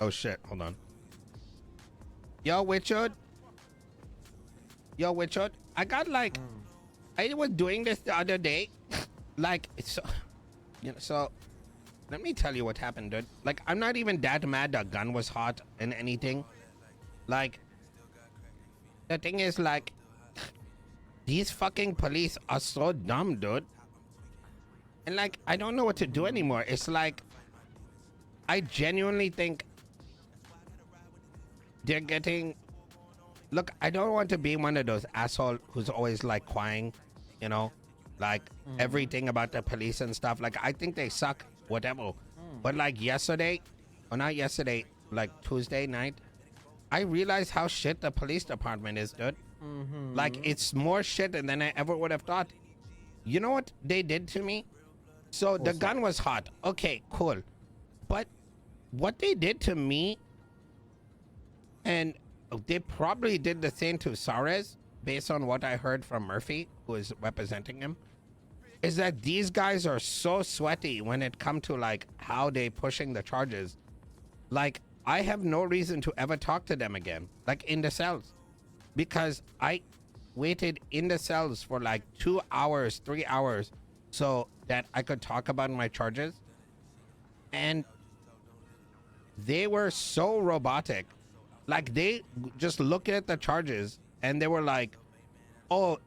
Oh shit, hold on. Yo, Richard. Yo, Richard. I got like, I was doing this the other day. Like, so, you know, so let me tell you what happened, dude. Like, I'm not even that mad the gun was hot and anything. Like, the thing is, like, these fucking police are so dumb, dude. And like, I don't know what to do anymore. It's like, I genuinely think they're getting... Look, I don't want to be one of those assholes who's always like crying, you know, like everything about the police and stuff. Like, I think they suck, whatever. But like yesterday, or not yesterday, like Tuesday night, I realized how shit the police department is, dude. Like, it's more shit than I ever would have thought. You know what they did to me? So the gun was hot. Okay, cool. But what they did to me, and they probably did the same to Suarez, based on what I heard from Murphy, who is representing him, is that these guys are so sweaty when it comes to like how they pushing the charges. Like, I have no reason to ever talk to them again, like in the cells, because I waited in the cells for like 2 hours, 3 hours, so that I could talk about my charges. And they were so robotic. Like, they just look at the charges and they were like, oh,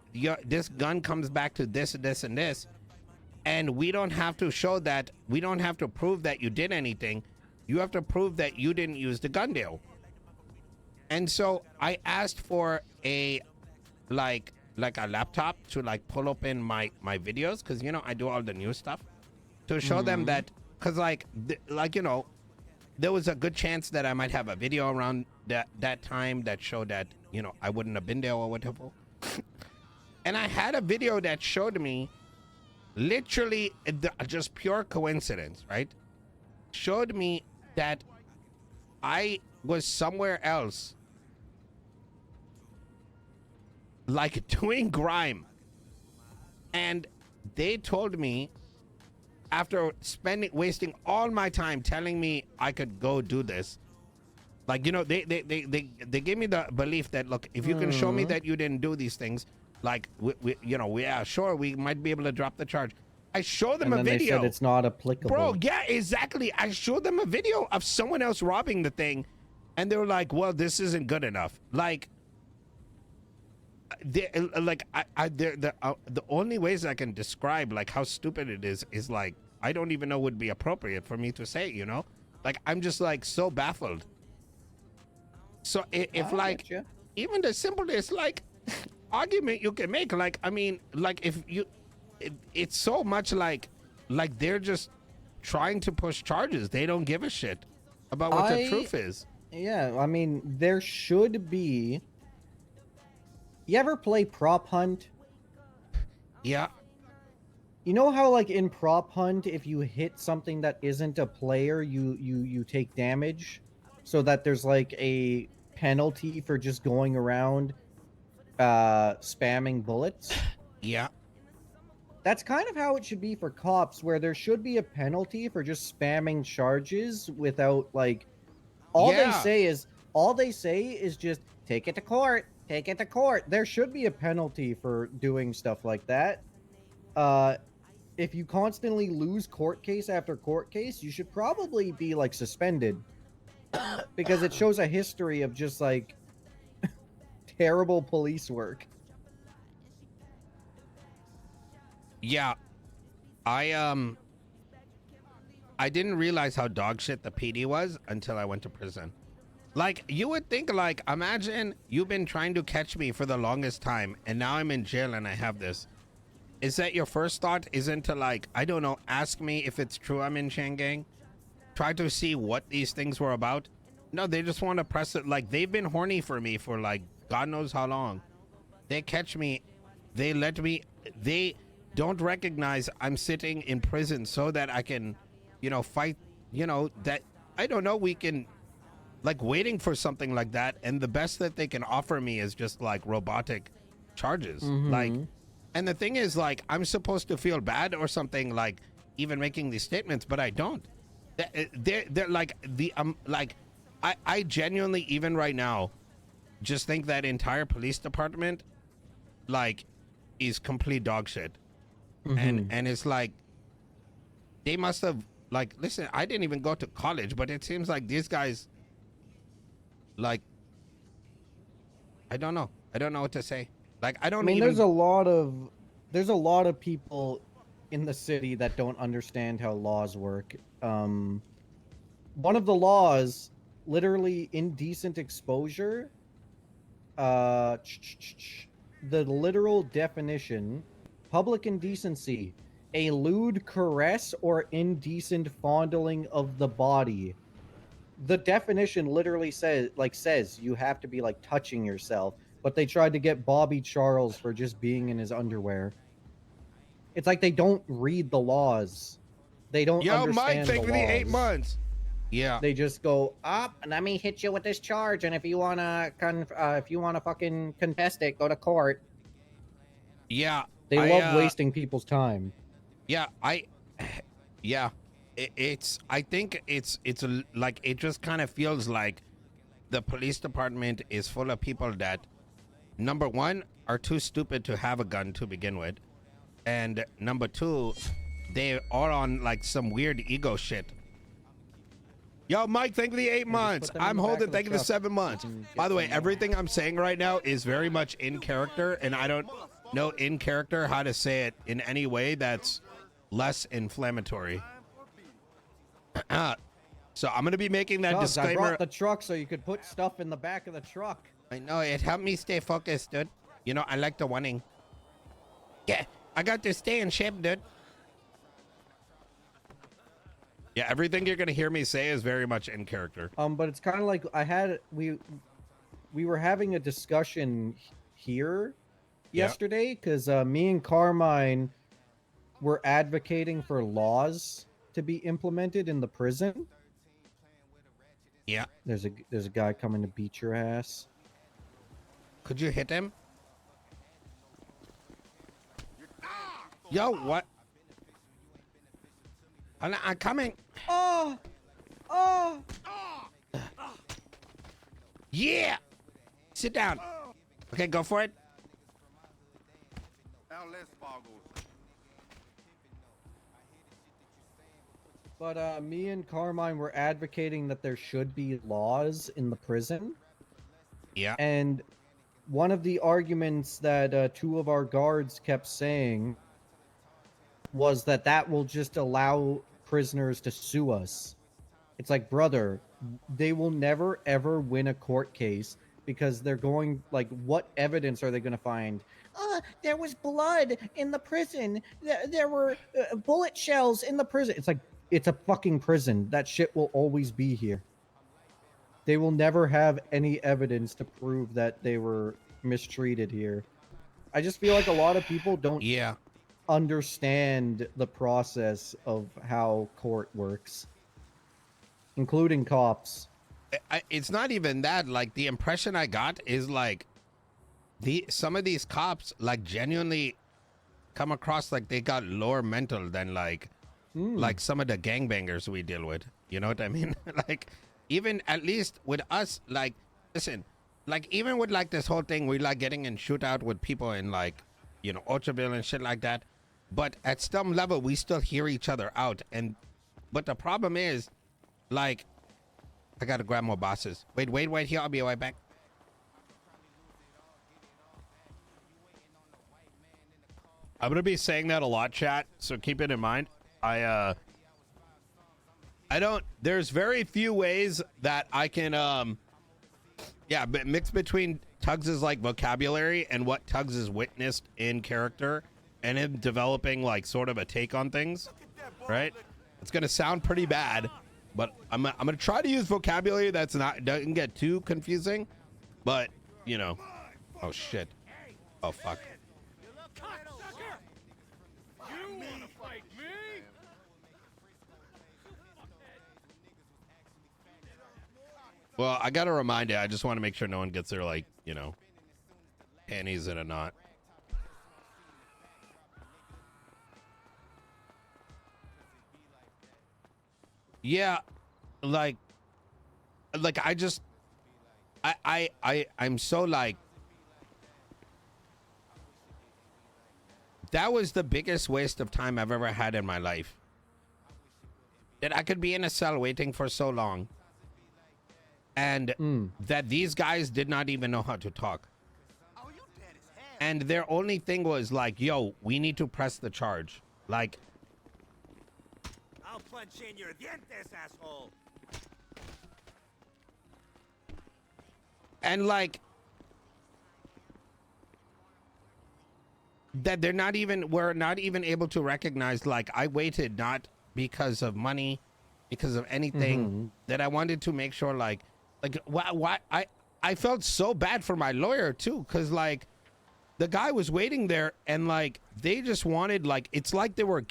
this gun comes back to this, this, and this. And we don't have to show that. We don't have to prove that you did anything. You have to prove that you didn't use the gun deal. And so I asked for a, like a laptop to like pull open my videos. Cause you know, I do all the new stuff to show them that, cause like, you know, there was a good chance that I might have a video around that time that showed that, you know, I wouldn't have been there or whatever. And I had a video that showed me literally just pure coincidence, right? Showed me that I was somewhere else, like doing grime. And they told me, after wasting all my time telling me I could go do this, like, you know, they gave me the belief that, look, if you can show me that you didn't do these things, like, you know, yeah, sure, we might be able to drop the charge. I showed them a video. They said it's not applicable. Bro, yeah, exactly. I showed them a video of someone else robbing the thing, and they were like, well, this isn't good enough. Like, the only ways I can describe like how stupid it is like, I don't even know would be appropriate for me to say, you know? Like, I'm just like so baffled. So if like, even the simplest like argument you can make, like, I mean, like, if you, it's so much like they're just trying to push charges. They don't give a shit about what the truth is. Yeah, I mean, there should be... You ever play Prop Hunt? Yeah. You know how, like, in Prop Hunt, if you hit something that isn't a player, you take damage? So that there's, like, a penalty for just going around spamming bullets? Yeah. That's kind of how it should be for cops, where there should be a penalty for just spamming charges without, like... All they say is just, take it to court. Take it to court. There should be a penalty for doing stuff like that. If you constantly lose court case after court case, you should probably be, like, suspended. Because it shows a history of just, like, terrible police work. Yeah. I didn't realize how dog shit the PD was until I went to prison. Like, you would think, like, imagine you've been trying to catch me for the longest time, and now I'm in jail and I have this. Is that your first thought isn't to, like, I don't know, ask me if it's true I'm in Chain Gang? Try to see what these things were about? No, they just want to press it. Like, they've been horny for me for, like, God knows how long. They catch me. They let me. They don't recognize I'm sitting in prison so that I can, you know, fight, you know, that, I don't know, we can... Like, waiting for something like that, and the best that they can offer me is just like robotic charges. Like, and the thing is, like, I'm supposed to feel bad or something, like, even making these statements, but I don't. They're like like I genuinely, even right now, just think that entire police department like is complete dog shit. And it's like they must have, like, listen, I didn't even go to college, but it seems like these guys, like, I don't know what to say. Like, I I don't mean, even there's a lot of people in the city that don't understand how laws work. One of the laws, literally indecent exposure, uh the literal definition: public indecency, a lewd caress or indecent fondling of the body. The definition literally says you have to be like touching yourself, but they tried to get Bobby Charles for just being in his underwear. It's like they don't read the laws. They don't Yo, Mike, understand the thank you for the 8 laws. months. Yeah. They just go up, let me hit you with this charge, and if you wanna fucking contest it, go to court. Yeah. They I love wasting people's time. yeah, yeah. It's I think it's like, it just kind of feels like the police department is full of people that, number one, are too stupid to have a gun to begin with, and number two, they are on like some weird ego shit. Yo, Mike, thank you for the 8 months. I'm holding, thank you for the 7 months. By the way, everything I'm saying right now is very much in character, and I don't know in character how to say it in any way that's less inflammatory. So I'm going to be making that Tuggz, disclaimer. I brought the truck so you could put stuff in the back of the truck. I know, it helped me stay focused, dude. You know, I like the winning. Yeah, I got to stay in shape, dude. Yeah, everything you're gonna hear me say is very much in character. But it's kind of like we were having a discussion here yesterday because me and Carmine were advocating for laws to be implemented in the prison. Yeah. There's a guy coming to beat your ass. Could you hit him? Yo, what? I'm coming. Oh! Oh! Yeah! Sit down. Okay, go for it. But me and Carmine were advocating that there should be laws in the prison. Yeah. And one of the arguments that two of our guards kept saying was that will just allow prisoners to sue us. It's like, brother, they will never ever win a court case because they're going, like, what evidence are they going to find? There was blood in the prison. There were bullet shells in the prison. It's like, it's a fucking prison. That shit will always be here. They will never have any evidence to prove that they were mistreated here. I just feel like a lot of people don't understand the process of how court works, including cops. It's not even that. Like, the impression I got is like some of these cops like genuinely come across like they got lower mental than like some of the gangbangers we deal with. You know what I mean? Like, even at least with us, like, listen, like, even with like this whole thing, we like getting in shootout with people in, like, you know, Orchardville and shit like that. But at some level, we still hear each other out. But the problem is, like, I gotta grab more bosses. Wait here. I'll be right back. I'm gonna be saying that a lot, chat. So keep it in mind. I don't. There's very few ways that I can mix between Tuggz' like vocabulary and what Tuggz has witnessed in character, and him developing like sort of a take on things. Right? It's gonna sound pretty bad, but I'm gonna try to use vocabulary that's doesn't get too confusing. But you know, oh shit, oh fuck. Well, I gotta remind you, I just want to make sure no one gets their, like, you know, panties in a knot. Yeah, like I just I'm so like, that was the biggest waste of time I've ever had in my life. That I could be in a cell waiting for so long, and that these guys did not even know how to talk. And their only thing was like, yo, we need to press the charge. Like, I'll punch in your dientes, asshole. and like, that we're not even able to recognize, like, I waited not because of money, because of anything, that I wanted to make sure, like why I felt so bad for my lawyer too, because like, the guy was waiting there, and like, they just wanted, like, it's like they were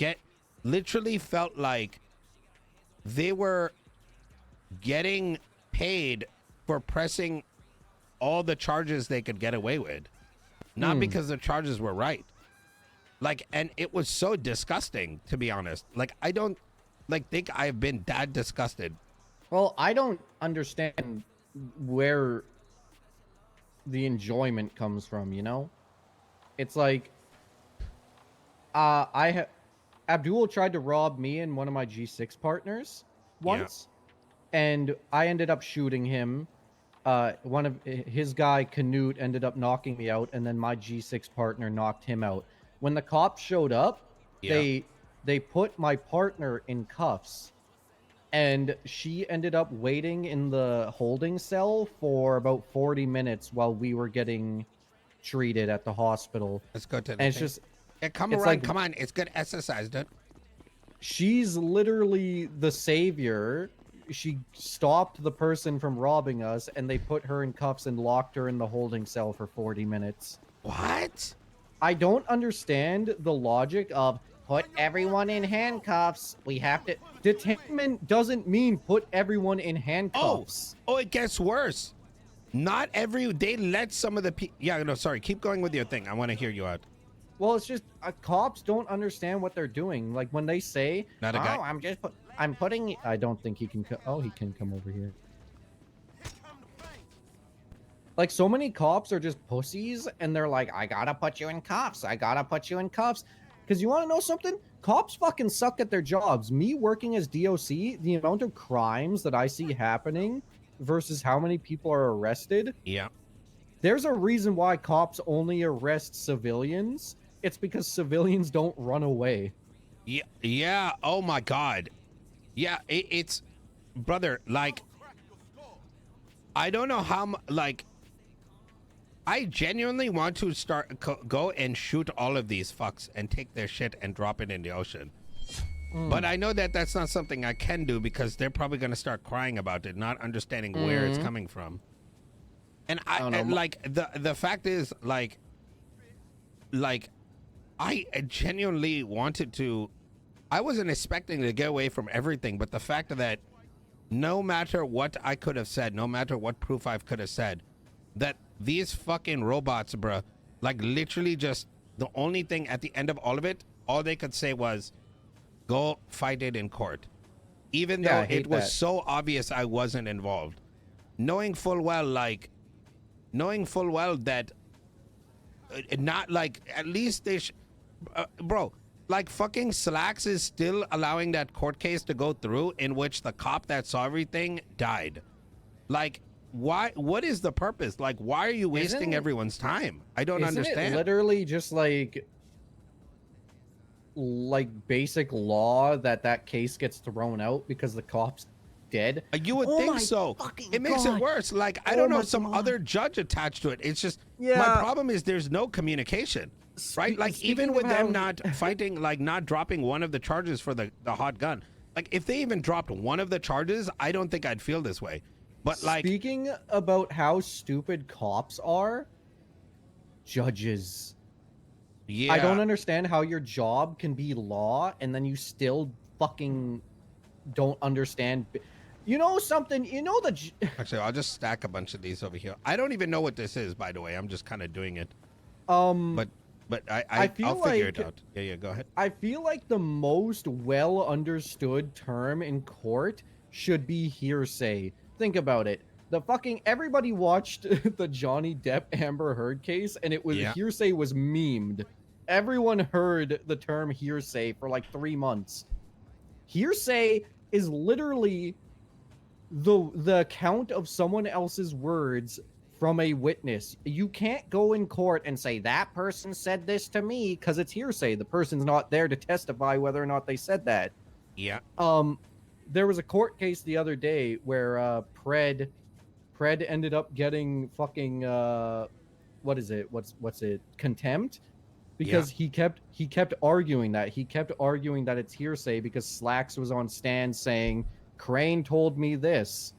literally felt like they were getting paid for pressing all the charges they could get away with, not because the charges were right. Like, and it was so disgusting, to be honest. Like, I don't like think I've been that disgusted. Well, I don't understand where the enjoyment comes from, you know? It's like, Abdul tried to rob me and one of my G6 partners once, and I ended up shooting him. One of his guy, Canute, ended up knocking me out, and then my G6 partner knocked him out. When the cops showed up, they put my partner in cuffs, and she ended up waiting in the holding cell for about 40 minutes while we were getting treated at the hospital. Let's go to the And it's thing. just, Yeah, come it's around, like, come on. It's good exercise, dude. she's literally the savior. She stopped the person from robbing us, and they put her in cuffs and locked her in the holding cell for 40 minutes. What? I don't understand the logic of put everyone in handcuffs. We have to... Detainment doesn't mean put everyone in handcuffs. Oh, it gets worse. Not they let some of the people... Yeah, no, sorry. Keep going with your thing. I want to hear you out. Well, it's just cops don't understand what they're doing. Like when they say, Not a guy. "Oh, I'm putting." I don't think he can. Oh, he can come over here. Like so many cops are just pussies, and they're like, "I gotta put you in cuffs. I gotta put you in cuffs." Because you want to know something? Cops fucking suck at their jobs. Me working as DOC, the amount of crimes that I see happening versus how many people are arrested. Yeah. There's a reason why cops only arrest civilians. It's because civilians don't run away. Yeah. Yeah. Oh my God. Yeah. It's, brother. Like, I don't know how. Like, I genuinely want to go and shoot all of these fucks and take their shit and drop it in the ocean. But I know that that's not something I can do because they're probably gonna start crying about it, not understanding where it's coming from. And and like the fact is, like I genuinely wanted to. I wasn't expecting to get away from everything, but the fact that no matter what I could have said, no matter what proof I could have said, that these fucking robots, bruh, like literally just the only thing at the end of all of it, all they could say was, go fight it in court. Even though it was so obvious I wasn't involved. Knowing full well that not like, at least they bro, like fucking Slacks is still allowing that court case to go through in which the cop that saw everything died. Like, why? What is the purpose? Like, why are you wasting everyone's time? I don't understand. It literally just like basic law that case gets thrown out because the cop's dead. You would think so. It makes it worse. Like, I don't know, some other judge attached to it. It's just, my problem is there's no communication, right? Like, even with them not fighting, like not dropping one of the charges for the hot gun. Like, if they even dropped one of the charges, I don't think I'd feel this way. But like, speaking about how stupid cops are, judges. Yeah. I don't understand how your job can be law and then you still fucking don't understand. You know something? You know Actually, I'll just stack a bunch of these over here. I don't even know what this is, by the way. I'm just kind of doing it. But But I feel I'll figure like- it out. Yeah, go ahead. I feel like the most well understood term in court should be hearsay. Think about it. The fucking everybody watched the Johnny Depp Amber Heard case, and it was Yeah. hearsay was memed. Everyone heard the term hearsay for like 3 months. Hearsay is literally the count of someone else's words from a witness. You can't go in court and say that person said this to me because it's hearsay. The person's not there to testify whether or not they said that. Yeah. There was a court case the other day where Pred ended up getting fucking what is it? What's it? Contempt? Because he kept arguing that. He kept arguing that it's hearsay because Slacks was on stand saying Crane told me this.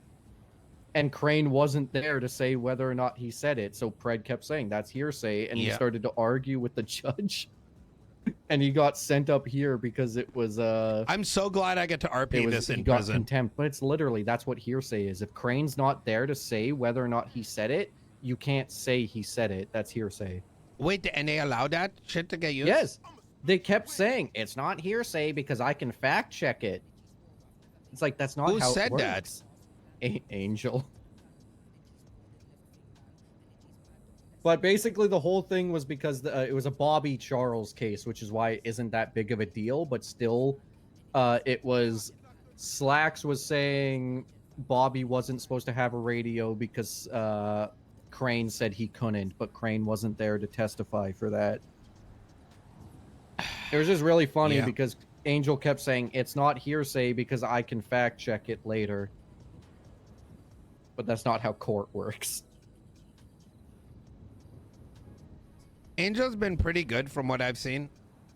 And Crane wasn't there to say whether or not he said it. So Pred kept saying that's hearsay. And he started to argue with the judge. And he got sent up here because it was I'm so glad I get to RP this in he got prison. contempt. But it's literally that's what hearsay is. If Crane's not there to say whether or not he said it, you can't say he said it. That's hearsay. Wait, and they allow that shit to get used? Yes. They kept saying it's not hearsay because I can fact check it. It's like that's not Who how said it works. Angel. But basically, the whole thing was because it was a Bobby Charles case, which is why it isn't that big of a deal. But still, it was Slacks was saying Bobby wasn't supposed to have a radio because Crane said he couldn't, but Crane wasn't there to testify for that. It was just really funny because Angel kept saying it's not hearsay because I can fact check it later. But that's not how court works. Angel's been pretty good from what I've seen.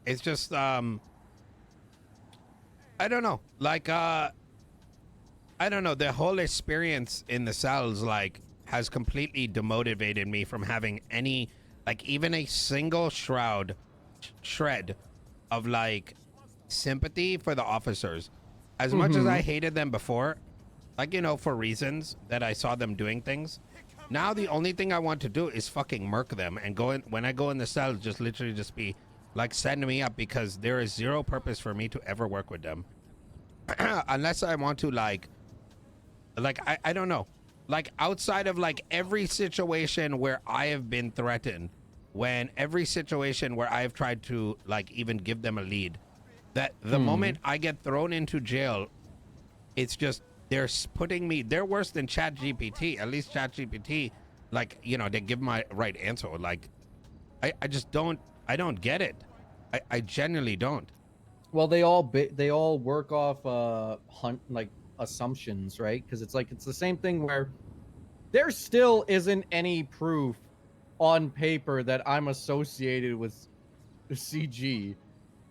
It's just I don't know. Like I don't know, the whole experience in the cells like has completely demotivated me from having any like even a single shred of like sympathy for the officers. As much as I hated them before, like, you know, for reasons that I saw them doing things, now the only thing I want to do is fucking murk them and go in when I go in the cells, just literally just be like, send me up, because there is zero purpose for me to ever work with them unless I want to like I don't know, like outside of like every situation where I have been threatened, when every situation where I've tried to like even give them a lead, that the moment I get thrown into jail, it's just they're putting me, they're worse than ChatGPT. At least ChatGPT, like, you know, they give my right answer. Like I just don't, I don't get it. I genuinely don't. Well, they all work off like assumptions, right? Because it's like it's the same thing where there still isn't any proof on paper that I'm associated with CG,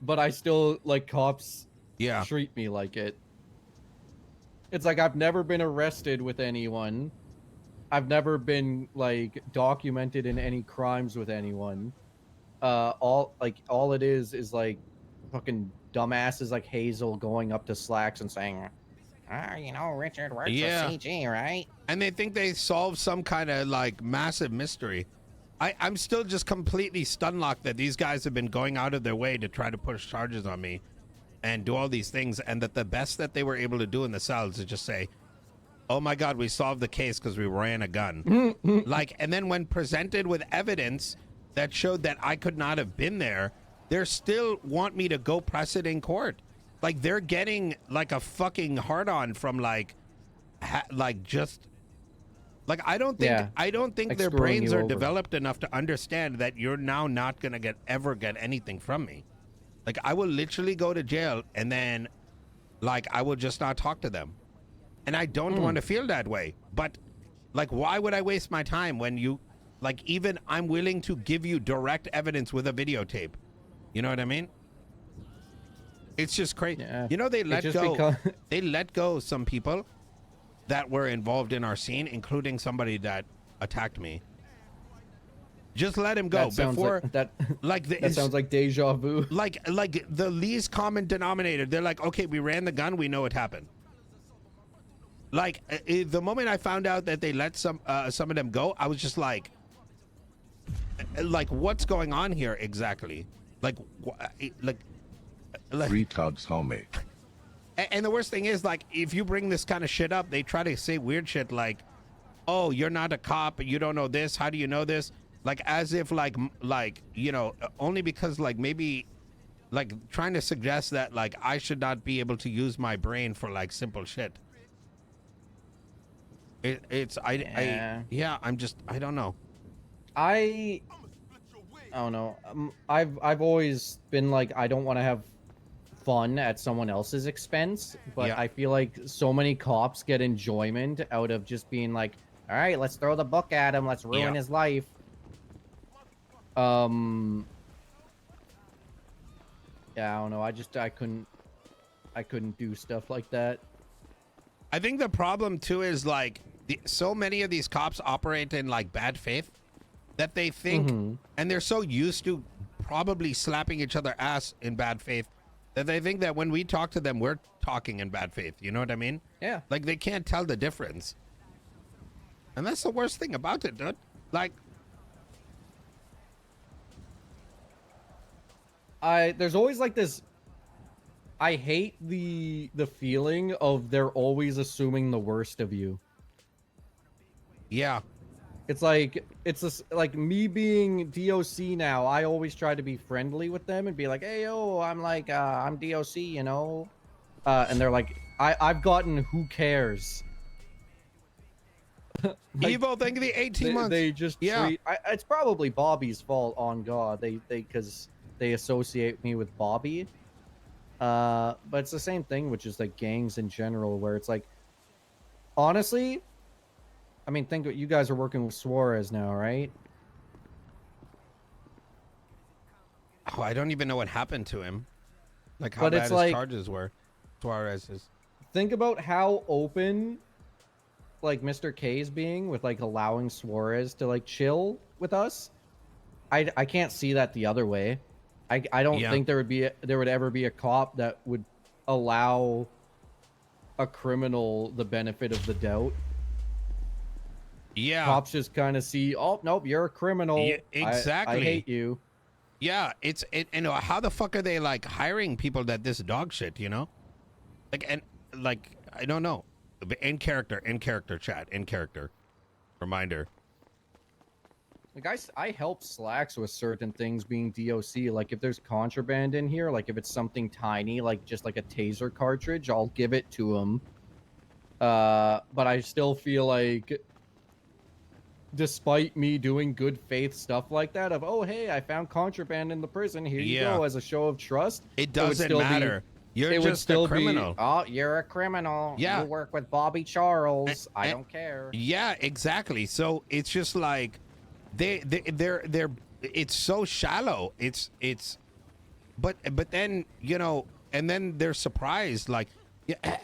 but I still like cops treat me like it. It's like I've never been arrested with anyone. I've never been like documented in any crimes with anyone. All it is like fucking dumbasses like Hazel going up to Slacks and saying, you know, Richard works with CG, right? And they think they solved some kind of like massive mystery. I'm still just completely stunlocked that these guys have been going out of their way to try to push charges on me and do all these things, and that the best that they were able to do in the cells is just say, oh my God, we solved the case because we ran a gun. Like, and then when presented with evidence that showed that I could not have been there, they still want me to go press it in court. Like, they're getting like a fucking hard-on from like just like, I don't think Like their screwing brains you are over. developed enough to understand that you're now not gonna ever get anything from me. Like, I will literally go to jail and then like I will just not talk to them. And I don't want to feel that way. But like, why would I waste my time when you, like, even I'm willing to give you direct evidence with a videotape. You know what I mean? It's just crazy. Yeah. You know, they let just go. They let go some people that were involved in our scene, including somebody that attacked me. Just let him go That sounds before like, that. like That sounds like deja vu. like the least common denominator. They're like, okay, we ran the gun, we know it happened. Like the moment I found out that they let some of them go, I was just like, like what's going on here exactly? Like, like, Free Tuggz, homie. and the worst thing is, like, if you bring this kind of shit up, they try to say weird shit like, "Oh, you're not a cop. You don't know this. How do you know this?" Like, as if like you know, only because like maybe like trying to suggest that like I should not be able to use my brain for like simple shit. It's yeah, I'm just I don't know. I don't know. I've always been like, I don't want to have fun at someone else's expense, but Yeah. I feel like so many cops get enjoyment out of just being like, all right, let's throw the book at him, let's ruin Yeah. his life. Yeah, I don't know. I couldn't do stuff like that. I think the problem too is like so many of these cops operate in like bad faith that they think, and they're so used to probably slapping each other ass in bad faith that they think that when we talk to them, we're talking in bad faith. You know what I mean? Yeah. Like they can't tell the difference. And that's the worst thing about it, dude. Like, there's always like this, I hate the feeling of they're always assuming the worst of you. yeah. It's like, like me being DOC now, I always try to be friendly with them and be like, hey, yo, I'm like, I'm DOC, you know? And they're like, I've gotten who cares. Like, Evo, thank you the 18 months. They just treat, it's probably Bobby's fault on God. Because they associate me with Bobby. But it's the same thing, which is like gangs in general, where it's like, honestly, I mean, think you guys are working with Suarez now, right? Oh, I don't even know what happened to him. Like how But bad it's his like, charges were. Suarez's. think about how open like Mr. K's being with like allowing Suarez to like chill with us. I can't see that the other way. I don't think there would ever be a cop that would allow a criminal the benefit of the doubt. Yeah. Cops just kind of see, oh nope, you're a criminal. Yeah, exactly. I hate you. Yeah, and how the fuck are they like hiring people that this dog shit, you know? Like, and like I don't know. In character, chat, in character. Reminder. Like I help Slacks with certain things being DOC. Like if there's contraband in here, like if it's something tiny, like just like a taser cartridge, I'll give it to him. But I still feel like, despite me doing good faith stuff like that, of, oh hey, I found contraband in the prison, here you go, as a show of trust, it doesn't matter. You're just a criminal. Oh, you're a criminal. Yeah. You work with Bobby Charles. I don't care. Yeah, exactly. So it's just like they're it's so shallow. It's but then, you know, and then they're surprised, like,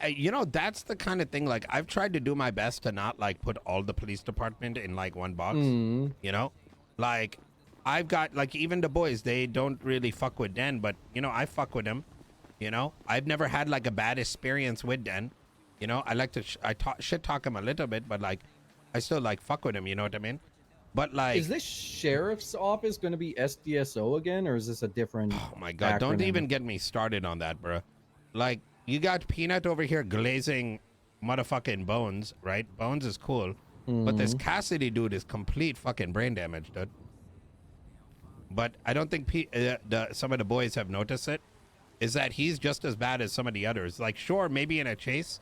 you know, that's the kind of thing, like, I've tried to do my best to not like put all the police department in like one box. You know, like I've got like, even the boys, they don't really fuck with Den, but you know, I fuck with him. You know, I've never had like a bad experience with Den. You know, I like to shit talk him a little bit, but like I still like fuck with him, you know what I mean? But like, is this sheriff's office going to be SDSO again, or is this a different? Oh my god, don't even get me started on that, bro. Like, you got Peanut over here glazing motherfucking Bones, right? Bones is cool, but this Cassidy dude is complete fucking brain damage, dude. But I don't think some of the boys have noticed it. Is that he's just as bad as some of the others. Like, sure, maybe in a chase,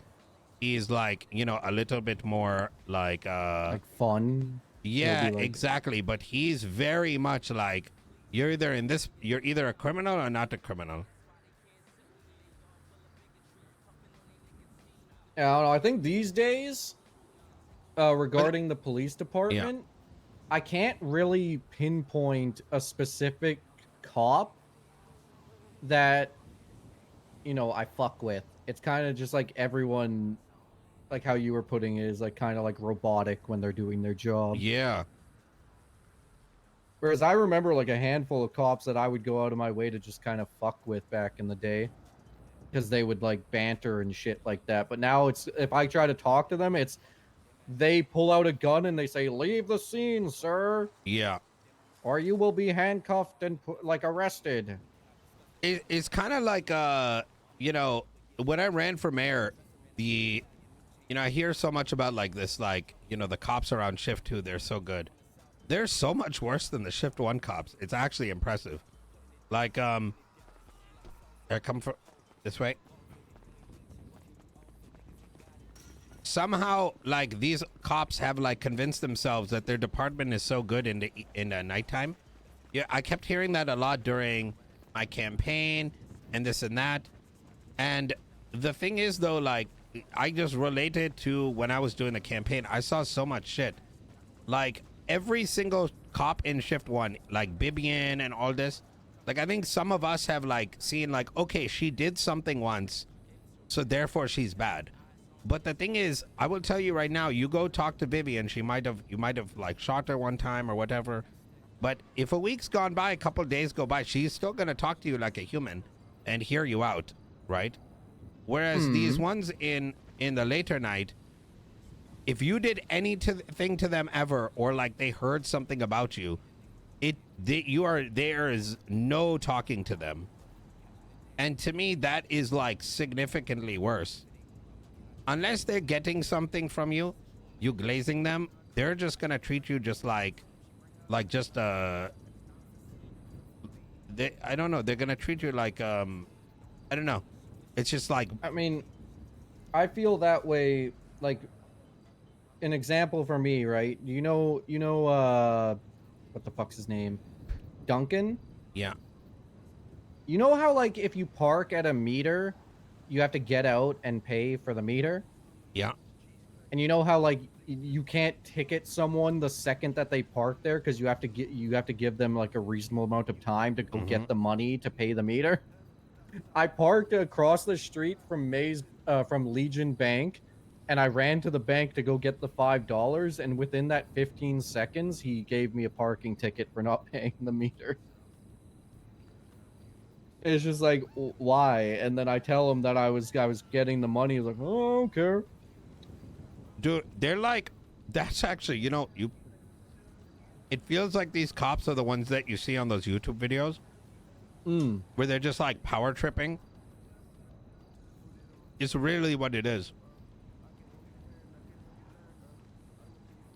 he's like, you know, a little bit more like fun. Yeah, like, exactly. But he's very much like, you're either a criminal or not a criminal. I don't know. I think these days, regarding the police department, I can't really pinpoint a specific cop that, you know, I fuck with. It's kind of just like everyone, like how you were putting it, is like kind of like robotic when they're doing their job. Yeah. Whereas I remember like a handful of cops that I would go out of my way to just kind of fuck with back in the day, because they would like banter and shit like that. But now it's, if I try to talk to them, it's, they pull out a gun and they say, leave the scene, sir. Yeah. or you will be handcuffed and like arrested. It's kind of like you know, when I ran for mayor, the you know, I hear so much about like this, like, you know, the cops around shift 2, they're so good. They're so much worse than the shift 1 cops. It's actually impressive. Like I come from this way. Somehow, like, these cops have like convinced themselves that their department is so good in the nighttime. Yeah, I kept hearing that a lot during my campaign and this and that. And the thing is, though, like, I just related to when I was doing the campaign. I saw so much shit. Like, every single cop in shift 1, like Bibian and all this, like, I think some of us have like seen like, okay, she did something once, so therefore she's bad. But the thing is, I will tell you right now, you go talk to Vivian, you might have like shot her one time or whatever. But if a week's gone by, a couple days go by, she's still gonna talk to you like a human and hear you out, right? Whereas these ones in the later night, if you did anything to them ever, or like they heard something about you, there is no talking to them. And to me, that is like significantly worse. Unless they're getting something from you, you glazing them, they're just gonna treat you just like just I don't know, they're gonna treat you like I don't know. It's just like, I mean, I feel that way. Like, an example for me, right? You know, what the fuck's his name? Duncan? yeah. You know how, like, if you park at a meter, you have to get out and pay for the meter? Yeah. And you know how, like, you can't ticket someone the second that they park there because you have to give them like a reasonable amount of time to go get the money to pay the meter? I parked across the street from from Legion Bank, and I ran to the bank to go get the $5, and within that 15 seconds, he gave me a parking ticket for not paying the meter. It's just like, why? And then I tell him that I was getting the money. He's like, oh, I don't care. Dude, they're like, that's actually, you know, it feels like these cops are the ones that you see on those YouTube videos where they're just like power tripping. It's really what it is.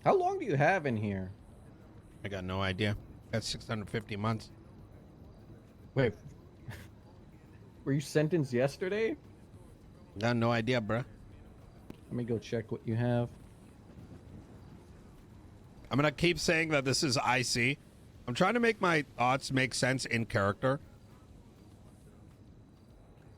How long do you have in here? I got no idea. That's 650 months. Wait, were you sentenced yesterday? Got no idea, bruh. Let me go check what you have. I'm gonna keep saying that this is IC. I'm trying to make my thoughts make sense in character.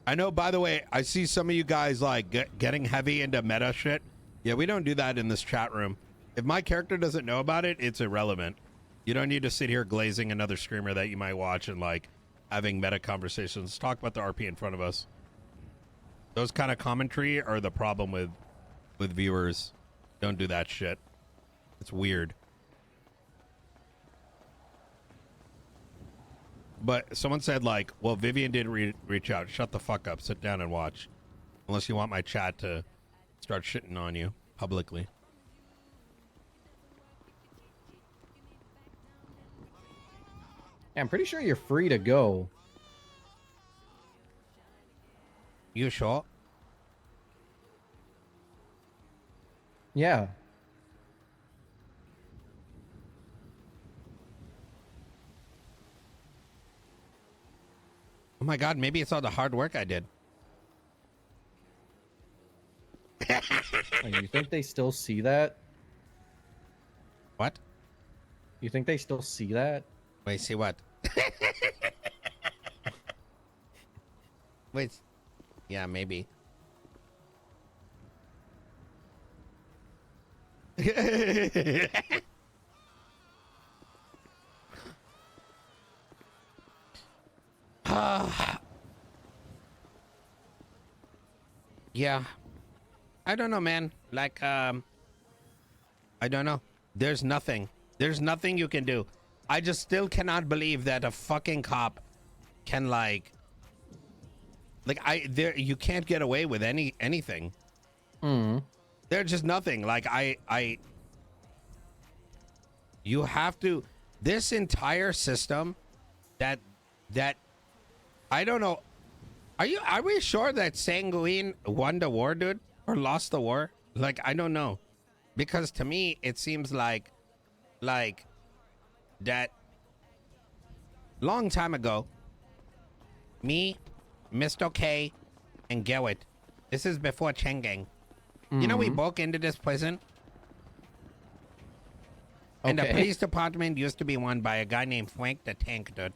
I know, by the way, I see some of you guys like getting heavy into meta shit. Yeah, we don't do that in this chat room. If my character doesn't know about it, it's irrelevant. You don't need to sit here glazing another streamer that you might watch and like having meta conversations. Talk about the RP in front of us. Those kind of commentary are the problem with viewers. Don't do that shit. It's weird. But someone said like, well, Vivian didn't reach out. Shut the fuck up. Sit down and watch. Unless you want my chat to start shitting on you publicly. Yeah, I'm pretty sure you're free to go. You sure? Yeah. Oh my god, maybe it's all the hard work I did. You think they still see that? What? You think they still see that? Wait, see what? Wait. Yeah, maybe. Yeah. I don't know, man. Like, I don't know. There's nothing you can do. I just still cannot believe that a fucking cop can you can't get away with anything. There's just nothing. Like you have to, this entire system that I don't know. Are we sure that Sanguine won the war, dude, or lost the war? Like, I don't know, because to me it seems like that long time ago, me, Mr. K, and Gewit, this is before Chengang. You know, we broke into this prison. And the police department used to be run by a guy named Frank the Tank, dude.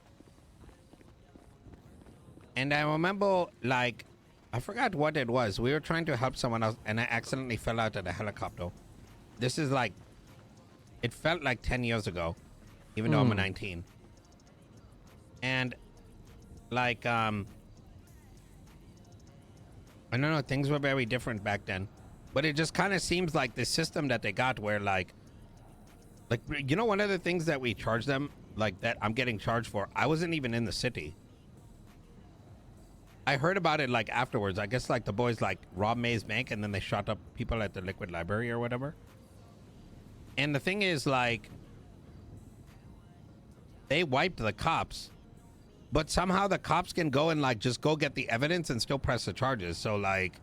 And I remember, like, I forgot what it was. We were trying to help someone else, and I accidentally fell out of the helicopter. This is like, it felt like 10 years ago, even though I'm 19. And, like, I don't know, things were very different back then. But it just kind of seems like the system that they got where, like, you know, one of the things that we charge them, like, that I'm getting charged for, I wasn't even in the city. I heard about it, like, afterwards. I guess, like, the boys, like, robbed May's bank, and then they shot up people at the Liquid Library or whatever. And the thing is, like, they wiped the cops, but somehow the cops can go and, like, just go get the evidence and still press the charges. So, like,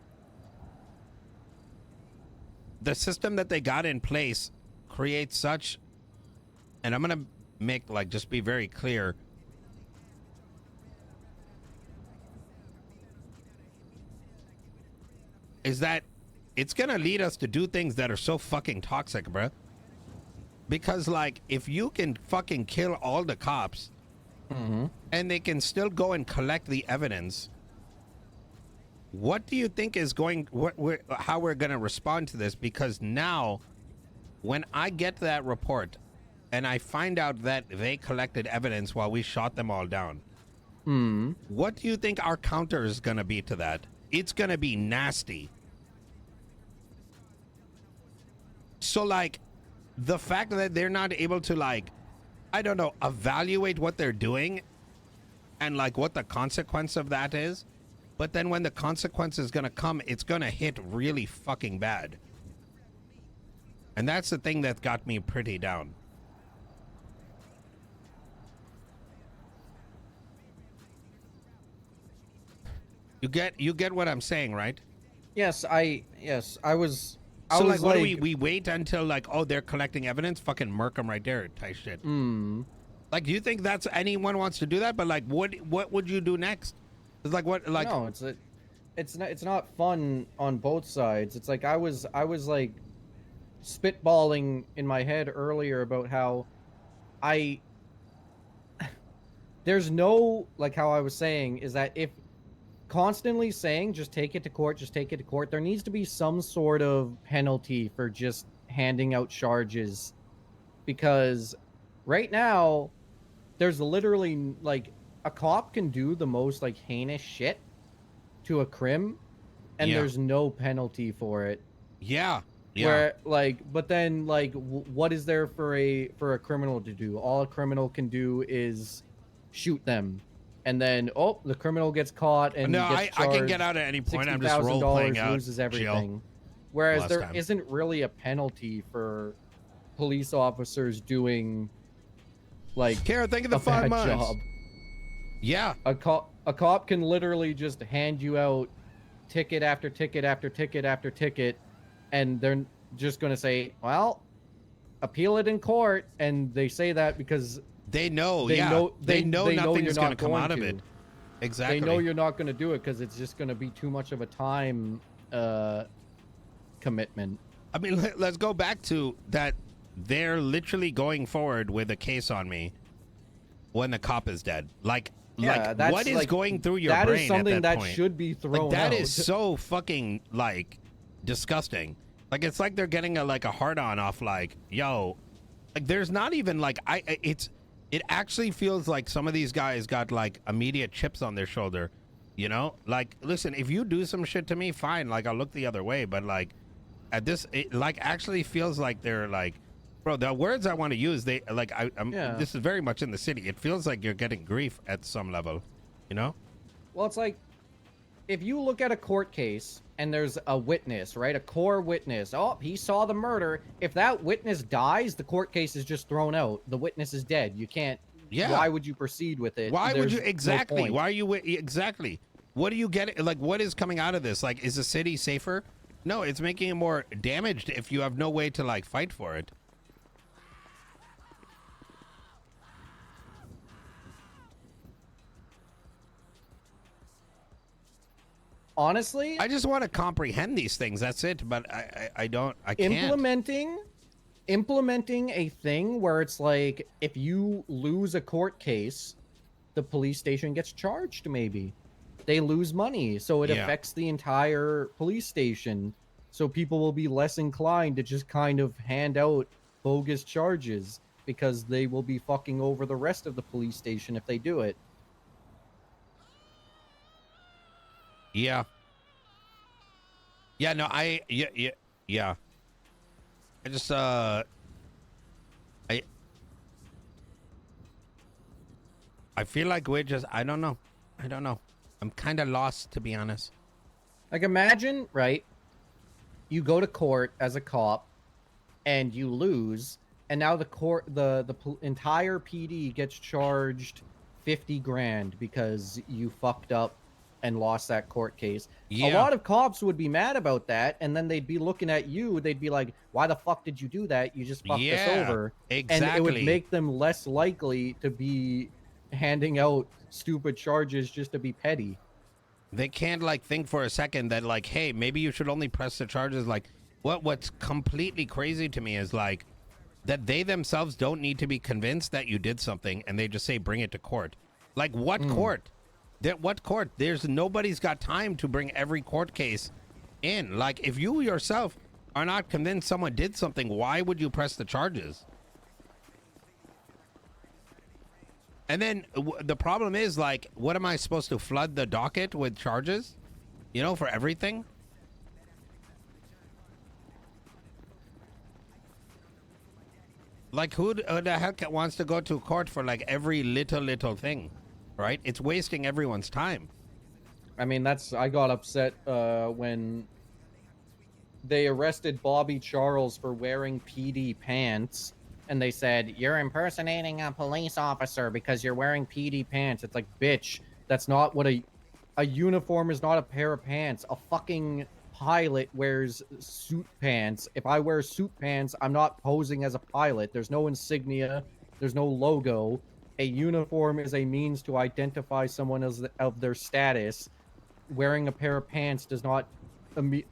the system that they got in place creates such, and I'm gonna make, like, just be very clear, is that it's gonna lead us to do things that are so fucking toxic, bruh. Because, like, if you can fucking kill all the cops and they can still go and collect the evidence, what do you think is going, how we're gonna respond to this? Because now, when I get that report and I find out that they collected evidence while we shot them all down, what do you think our counter is gonna be to that? It's gonna be nasty. So, like, the fact that they're not able to, like, I don't know, evaluate what they're doing and, like, what the consequence of that is, but then when the consequence is gonna come, it's gonna hit really fucking bad. And that's the thing that got me pretty down. You get what I'm saying, right? Yes, I was. So, like, what do we wait until, like, oh, they're collecting evidence? Fucking murk them right there type shit. Like, do you think that's anyone wants to do that? But, like, what would you do next? It's like, what, like... No, it's not fun on both sides. It's like I was like spitballing in my head earlier about how there's no, like, how I was saying is that if constantly saying just take it to court, there needs to be some sort of penalty for just handing out charges, because right now there's literally, like, a cop can do the most, like, heinous shit to a crim and there's no penalty for it. Yeah. Where, like, but then, like, what is there for a criminal to do? All a criminal can do is shoot them, and then the criminal gets caught and I can get out at any point. I'm just role playing out. Loses everything. Whereas there isn't really a penalty for police officers doing, like, Kara, think of the 5 months. Job. Yeah. A cop can literally just hand you out ticket after ticket after ticket after ticket, and they're just going to say, well, appeal it in court. And they say that because they know, they know nothing's going to come out of it. Exactly. They know you're not going to do it because it's just going to be too much of a time commitment. I mean, let's go back to that. They're literally going forward with a case on me when the cop is dead. Like, what is, like, going through your brain? That is something that point? Should be thrown like, that out. is so fucking, like, disgusting. Like, it's like they're getting a hard on off, like, yo, like, there's not even, like, it actually feels like some of these guys got, like, immediate chips on their shoulder, you know? Like, listen, if you do some shit to me, fine, like, I'll look the other way, but, like, at this, it, like, actually feels like they're, like, bro, the words I want to use, they, like, this is very much in the city. It feels like you're getting grief at some level, you know? Well, it's like, if you look at a court case and there's a witness, right? A core witness. Oh, he saw the murder. If that witness dies, the court case is just thrown out. The witness is dead. You can't. Yeah. Why would you proceed with it? Why would you There's exactly? No point. Why are you exactly? What do you get? Like, what is coming out of this? Like, is the city safer? No, it's making it more damaged if you have no way to like fight for it. Honestly, I just want to comprehend these things. That's it. But I don't. I can't. Implementing a thing where it's like if you lose a court case, the police station gets charged. Maybe they lose money, so it affects the entire police station. So people will be less inclined to just kind of hand out bogus charges because they will be fucking over the rest of the police station if they do it. Yeah. Yeah, no, yeah. I just, I feel like we're just, I don't know. I'm kind of lost, to be honest. Like, imagine, right? You go to court as a cop and you lose, and now the entire PD gets charged 50 grand because you fucked up and lost that court case. Yeah. A lot of cops would be mad about that, and then they'd be looking at you. They'd be like, "Why the fuck did you do that? You just fucked us over." Exactly. And it would make them less likely to be handing out stupid charges just to be petty. They can't like think for a second that like, hey, maybe you should only press the charges. Like, what's completely crazy to me is like that they themselves don't need to be convinced that you did something, and they just say bring it to court. Like, what court? What court? There's nobody's got time to bring every court case in. Like, if you yourself are not convinced someone did something, why would you press the charges? And then the problem is, like, what am I supposed to flood the docket with charges? You know, for everything? Like, who the heck wants to go to court for, like, every little thing? Right? It's wasting everyone's time. I mean, I got upset when they arrested Bobby Charles for wearing PD pants, and they said, "You're impersonating a police officer because you're wearing PD pants." It's like, bitch, that's not what a uniform is. Not a pair of pants. A fucking pilot wears suit pants. If I wear suit pants, I'm not posing as a pilot. There's no insignia. There's no logo. A uniform is a means to identify someone as of their status. Wearing a pair of pants does not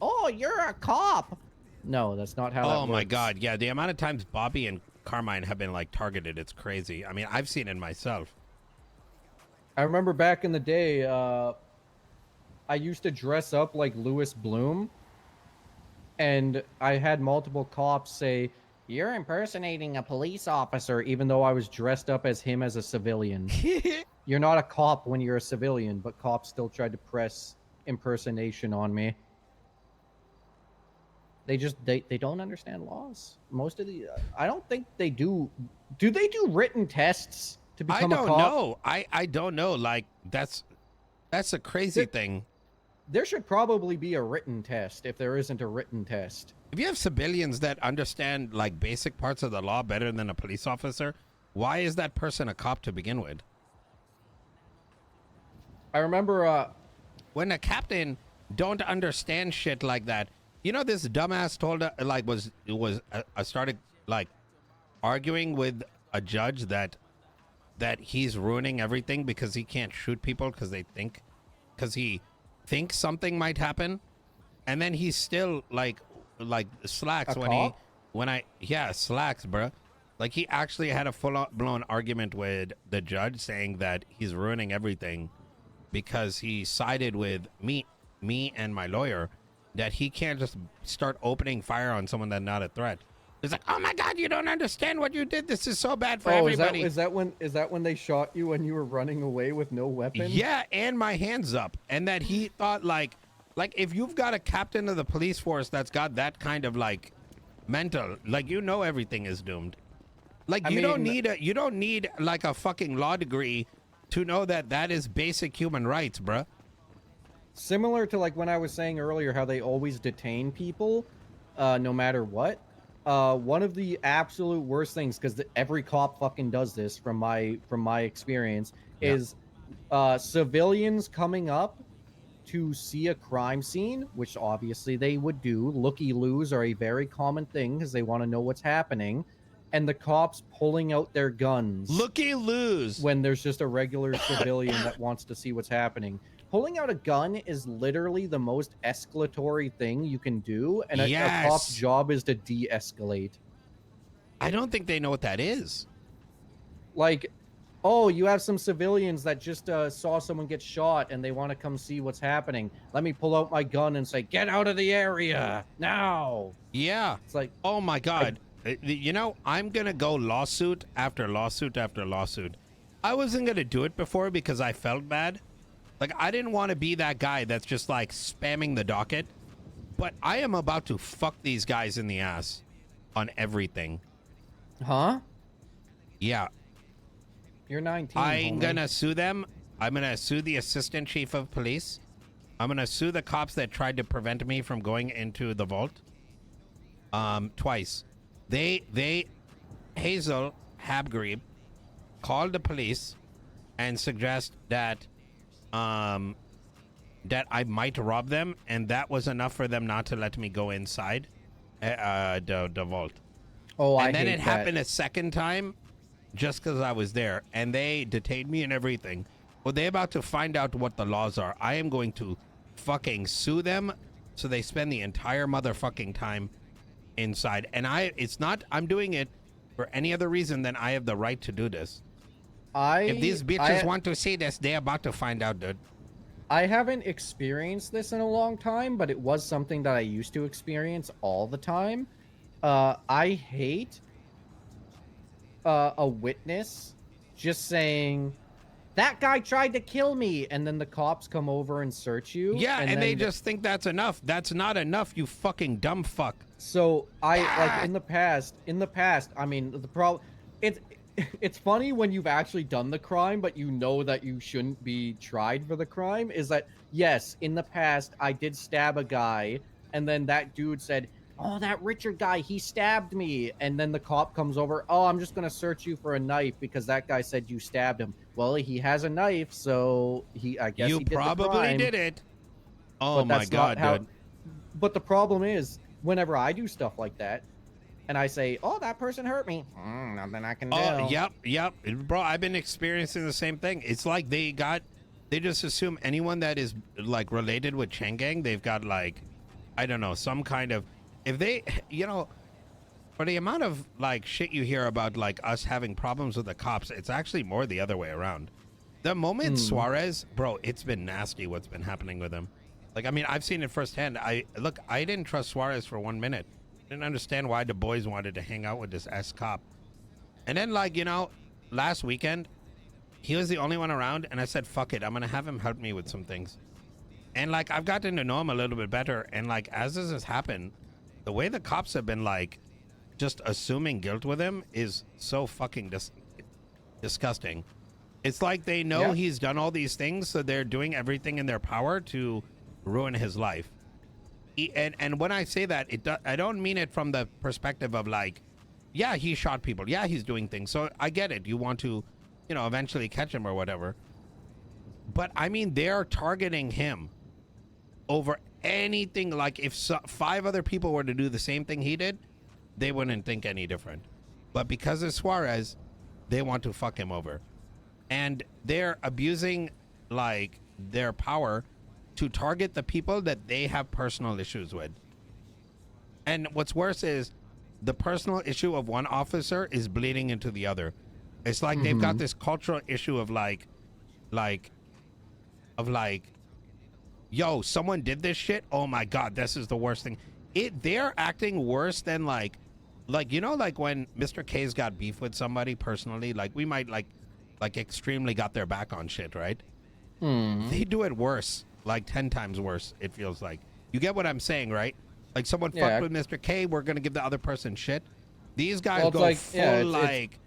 oh, you're a cop. No, that's not how that works. Oh my god, yeah, the amount of times Bobby and Carmine have been like targeted, it's crazy. I mean, I've seen it myself. I remember back in the day, I used to dress up like Louis Bloom, and I had multiple cops say, "You're impersonating a police officer," even though I was dressed up as him as a civilian. You're not a cop when you're a civilian, but cops still tried to press impersonation on me. They don't understand laws. Most of the I don't think they do. Do they do written tests to become a cop? I don't know. I don't know. Like, that's a crazy thing. There should probably be a written test if there isn't a written test. If you have civilians that understand like basic parts of the law better than a police officer, why is that person a cop to begin with? I remember when a captain don't understand shit like that. You know, this dumbass told started like arguing with a judge that he's ruining everything because he can't shoot people because he thinks something might happen, and then he's still like slacks slacks, bro. Like, he actually had a full-blown argument with the judge saying that he's ruining everything because he sided with me and my lawyer, that he can't just start opening fire on someone that's not a threat. It's like, oh my god, you don't understand what you did. This is so bad for everybody. Is that when they shot you when you were running away with no weapon? Yeah, and my hands up. And that he thought like if you've got a captain of the police force that's got that kind of like mental, like, you know, everything is doomed. Like, you don't need like a fucking law degree to know that is basic human rights, bruh. similar to like when I was saying earlier how they always detain people, no matter what. One of the absolute worst things, because every cop fucking does this from my experience, Yeah. is civilians coming up to see a crime scene, which obviously they would do. Looky-loos are a very common thing because they want to know what's happening, and the cops pulling out their guns Looky-loos. when there's just a regular civilian that wants to see what's happening. Pulling out a gun is literally the most escalatory thing you can do, and a cop's Yes. job is to de-escalate. I don't think they know what that is. Like, oh, you have some civilians that just saw someone get shot and they want to come see what's happening. Let me pull out my gun and say, get out of the area now. Yeah. It's like, Oh my God. You know, I'm going to go lawsuit after lawsuit after lawsuit. I wasn't going to do it before because I felt bad. Like, I didn't want to be that guy that's just like spamming the docket. But I am about to fuck these guys in the ass on everything. huh? Yeah. You're 19. I'm homie. going to sue them. I'm going to sue the assistant chief of police. I'm going to sue the cops that tried to prevent me from going into the vault. Twice. Hazel Habgreeb called the police and suggest that that I might rob them, and that was enough for them not to let me go inside the vault. Oh, I And then hate it that. happened a second time just because I was there, and they detained me and everything. Well, they're about to find out what the laws are. I am going to fucking sue them so they spend the entire motherfucking time inside. And I'm doing it for any other reason than I have the right to do this. If these bitches want to see this, they're about to find out, dude. I haven't experienced this in a long time, but it was something that I used to experience all the time. I hate a witness just saying, that guy tried to kill me, and then the cops come over and search you. Yeah, and they then just think that's enough. That's not enough, you fucking dumb fuck. So like in the past, I mean, the problem, it's funny when you've actually done the crime, but you know that you shouldn't be tried for the crime. Is that, yes, in the past I did stab a guy, and then that dude said, oh, that Richard guy, he stabbed me, and then the cop comes over, oh, I'm just gonna search you for a knife because that guy said you stabbed him. Well, he has a knife, so I guess You he did the probably crime. did it. Oh But my that's not God, dude. But the problem is, whenever I do stuff like that, and I say, "Oh, that person hurt me," nothing I can do. Oh, yep. Bro, I've been experiencing the same thing. It's like they just assume anyone that is like related with Chang Gang, they've got like, I don't know, some kind of, if they, you know, for the amount of like shit you hear about like us having problems with the cops, it's actually more the other way around. The moment Suarez, bro, it's been nasty what's been happening with him. Like, I mean, I've seen it firsthand. I didn't trust Suarez for 1 minute. Didn't understand why the boys wanted to hang out with this cop. And then, like, you know, last weekend, he was the only one around, and I said, fuck it, I'm going to have him help me with some things. And, like, I've gotten to know him a little bit better, and, like, as this has happened, the way the cops have been, like, just assuming guilt with him is so fucking disgusting. It's like they know he's done all these things, so they're doing everything in their power to ruin his life. And when I say that, I don't mean it from the perspective of like, yeah, he shot people. Yeah, he's doing things. So I get it. You want to, you know, eventually catch him or whatever. But I mean, they're targeting him over anything. Like if 5 other people were to do the same thing he did, they wouldn't think any different. But because of Suarez, they want to fuck him over. And they're abusing like their power to target the people that they have personal issues with. And what's worse is the personal issue of one officer is bleeding into the other. It's like they've got this cultural issue of like, yo, someone did this shit. Oh my God, this is the worst thing. They're acting worse than like, you know, like when Mr. K's got beef with somebody personally, like we might like extremely got their back on shit, right? They do it worse. Like 10 times worse, it feels like. You get what I'm saying, right? Like someone fucked with Mr. K, we're gonna give the other person shit. These guys go like, full like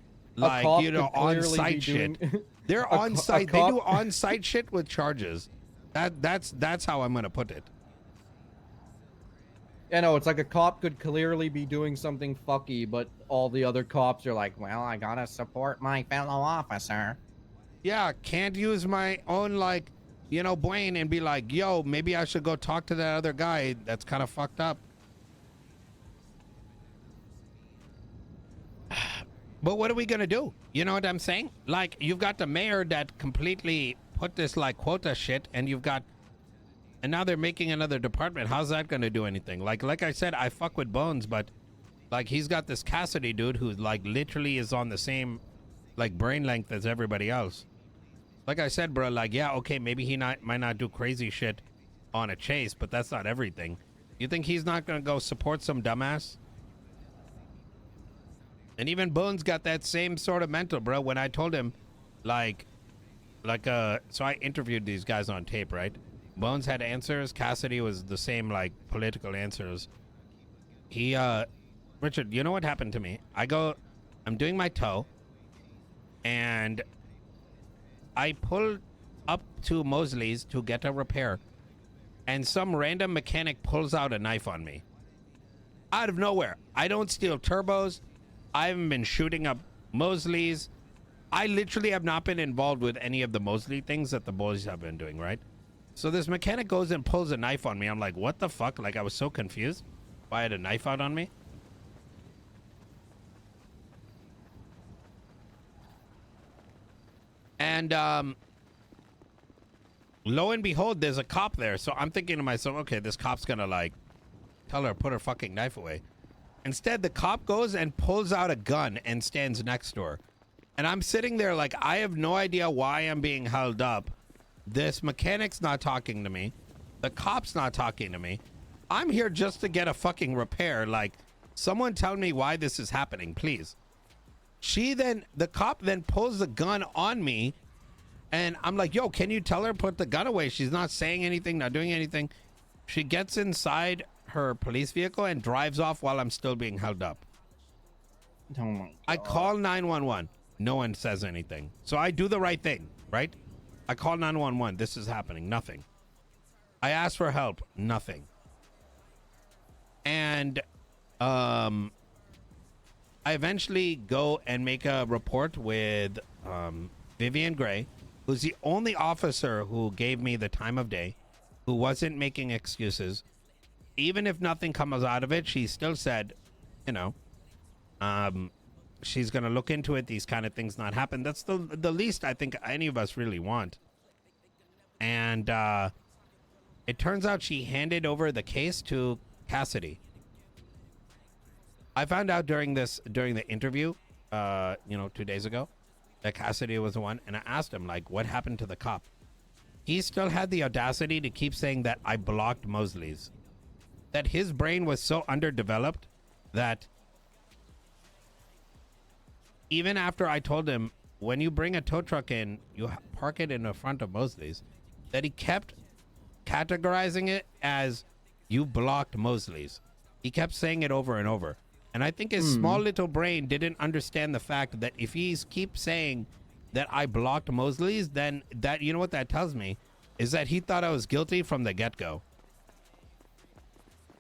you know, on-site shit. They're on-site. They do on-site shit with charges. That's how I'm gonna put it. You know, it's like a cop could clearly be doing something fucky, but all the other cops are like, well, I gotta support my fellow officer. Yeah, can't use my own, like, you know, brain and be like, yo, maybe I should go talk to that other guy that's kind of fucked up. But what are we gonna do? You know what I'm saying? Like, you've got the mayor that completely put this like quota shit, and now they're making another department. How's that gonna do anything? Like I said, I fuck with Bones, but like he's got this Cassidy dude who like literally is on the same like brain length as everybody else. Like I said, bro, like, yeah, okay, maybe he might not do crazy shit on a chase, but that's not everything. You think he's not gonna go support some dumbass? And even Bones got that same sort of mental, bro. When I told him, so I interviewed these guys on tape, right? Bones had answers. Cassidy was the same, like, political answers. Richard, you know what happened to me? I'm doing my toe, and I pulled up to Mosley's to get a repair, and some random mechanic pulls out a knife on me. Out of nowhere. I don't steal turbos. I haven't been shooting up Mosley's. I literally have not been involved with any of the Mosley things that the boys have been doing, right? So this mechanic goes and pulls a knife on me. I'm like, what the fuck? Like, I was so confused why I had a knife out on me. And lo and behold, there's a cop there. So I'm thinking to myself, okay, this cop's gonna like tell her put her fucking knife away. Instead, the cop goes and pulls out a gun and stands next to her. And I'm sitting there like, I have no idea why I'm being held up. This mechanic's not talking to me. The cop's not talking to me. I'm here just to get a fucking repair. Like, someone tell me why this is happening, please. The cop then pulls the gun on me. And I'm like, yo, can you tell her put the gun away? She's not saying anything, not doing anything. She gets inside her police vehicle and drives off while I'm still being held up. Oh my God. I call 911. No one says anything. So I do the right thing, right? I call 911. This is happening. Nothing. I ask for help. Nothing. And I eventually go and make a report with Vivian Gray, who's the only officer who gave me the time of day, who wasn't making excuses. Even if nothing comes out of it, she still said, you know, she's going to look into it. These kind of things not happen. That's the least I think any of us really want. And it turns out she handed over the case to Cassidy. I found out during the interview, 2 days ago, that Cassidy was the one. And I asked him, like, what happened to the cop? He still had the audacity to keep saying that I blocked Mosley's. That his brain was so underdeveloped that even after I told him, when you bring a tow truck in, you park it in the front of Mosley's, that he kept categorizing it as you blocked Mosley's. He kept saying it over and over. And I think his small little brain didn't understand the fact that if he keeps saying that I blocked Mosley's, then that, you know what that tells me, is that he thought I was guilty from the get-go.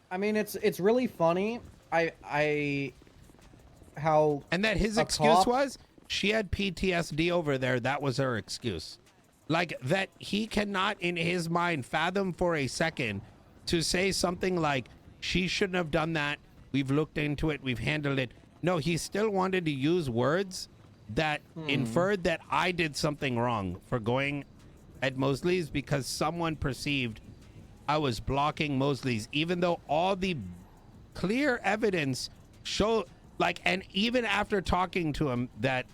I mean, it's really funny. And that his excuse was she had PTSD over there. That was her excuse. Like, that he cannot in his mind fathom for a second to say something like, she shouldn't have done that. We've looked into it. We've handled it. No, he still wanted to use words that inferred that I did something wrong for going at Mosley's because someone perceived I was blocking Mosley's, even though all the clear evidence show, like, and even after talking to him, that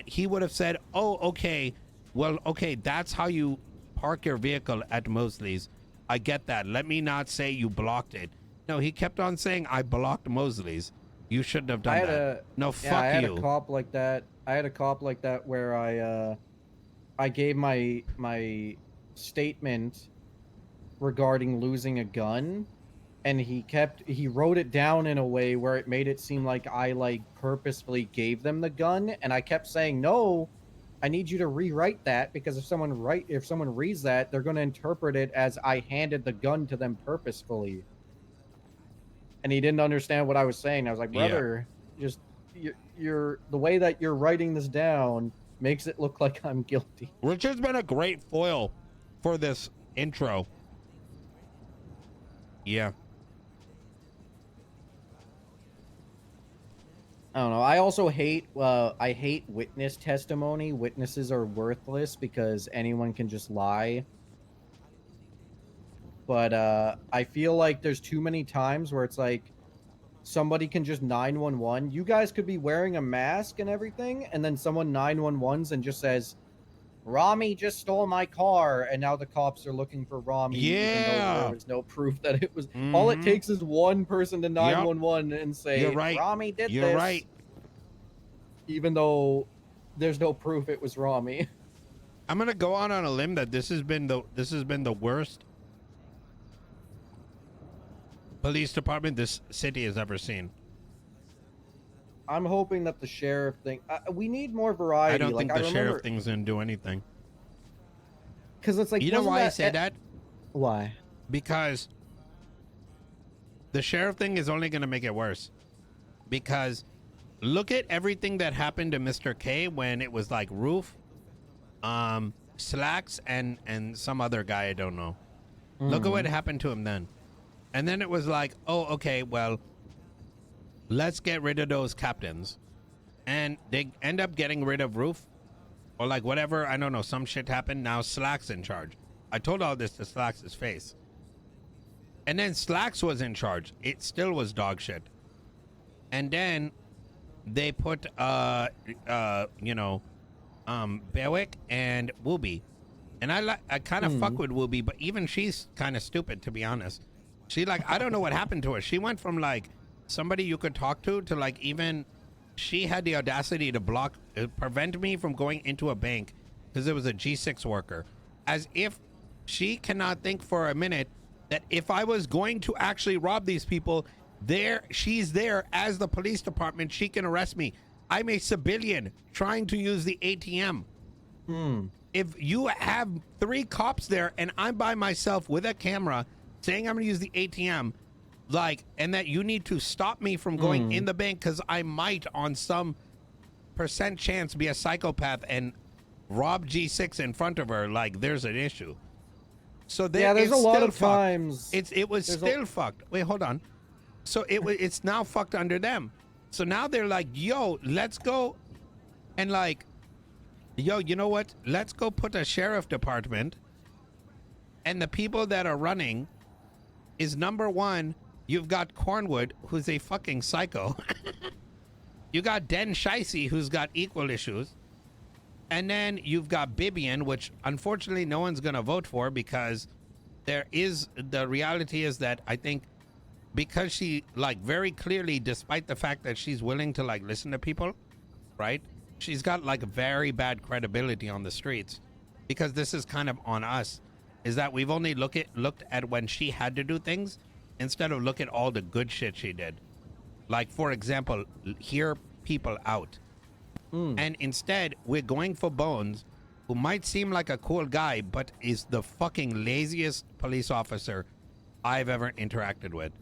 he would have said, oh, okay, well, okay, that's how you park your vehicle at Mosley's. I get that. Let me not say you blocked it. No, he kept on saying, I blocked Mosley's. You shouldn't have done that. I had a cop like that. I had a cop like that where I gave my statement regarding losing a gun, and he wrote it down in a way where it made it seem like I like purposefully gave them the gun, and I kept saying, no, I need you to rewrite that, because if someone reads that, they're going to interpret it as I handed the gun to them purposefully. And he didn't understand what I was saying. I was like, brother, just you're the way that you're writing this down makes it look like I'm guilty. Richard's been a great foil for this intro. Yeah. I don't know. I also hate I hate witness testimony. Witnesses are worthless because anyone can just lie. But I feel like there's too many times where it's like somebody can just 911. You guys could be wearing a mask and everything, and then someone 911s and just says, Rami just stole my car, and now the cops are looking for Rami. Even though there was no proof that it was. All it takes is one person to 911 and say, You're right. Rami did You're this. right. Even though there's no proof it was Rami. I'm gonna go out on a limb that this has been the worst police department this city has ever seen. I'm hoping that the sheriff thing. We need more variety. I don't think the sheriff thing's gonna do anything. Because it's like, you know why I say that? Why? Because the sheriff thing is only gonna make it worse. Because look at everything that happened to Mr. K when it was like Roof, Slacks, and some other guy I don't know. Look at what happened to him then. And then it was like, oh, okay, well, let's get rid of those captains. And they end up getting rid of Roof. Or like whatever, I don't know, some shit happened. Now Slacks in charge. I told all this to Slacks' face. And then Slacks was in charge. It still was dog shit. And then they put, Bewick and Wooby. And I kind of fuck with Wooby, but even she's kind of stupid, to be honest. She like, I don't know what happened to her. She went from like somebody you could talk to like even she had the audacity to prevent me from going into a bank because it was a G6 worker. As if she cannot think for a minute that if I was going to actually rob these people, she's there as the police department, she can arrest me. I'm a civilian trying to use the ATM. If you have 3 cops there and I'm by myself with a camera saying I'm gonna use the ATM, like, and that you need to stop me from going in the bank because I might on some % chance be a psychopath and rob G6 in front of her, like there's an issue. So there's a lot of times it was still fucked. Wait, hold on. So it's now fucked under them. So now they're like, yo, let's go and like, yo, you know what? Let's go put a sheriff department, and the people that are running is number 1, you've got Cornwood, who's a fucking psycho. You got Den Shicey, who's got equal issues. And then you've got Bibian, which unfortunately no one's going to vote for because the reality is that I think because she like very clearly, despite the fact that she's willing to like listen to people, right? She's got like very bad credibility on the streets because this is kind of on us. Is that we've only looked at when she had to do things instead of look at all the good shit she did. Like, for example, hear people out. And instead, we're going for Bones, who might seem like a cool guy, but is the fucking laziest police officer I've ever interacted with.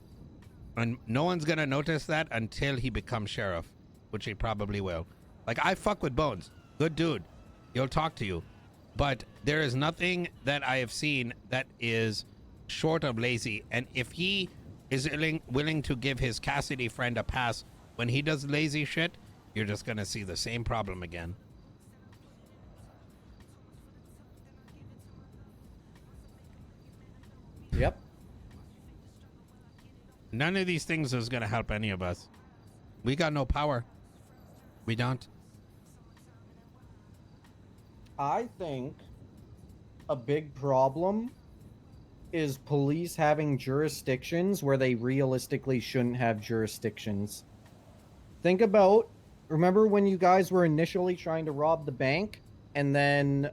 And no one's going to notice that until he becomes sheriff, which he probably will. Like, I fuck with Bones. Good dude. He'll talk to you. But there is nothing that I have seen that is short of lazy. And if he is willing to give his Cassidy friend a pass when he does lazy shit, you're just going to see the same problem again. Yep. None of these things is going to help any of us. We got no power. We don't. I think a big problem is police having jurisdictions where they realistically shouldn't have jurisdictions. Think about, remember when you guys were initially trying to rob the bank and then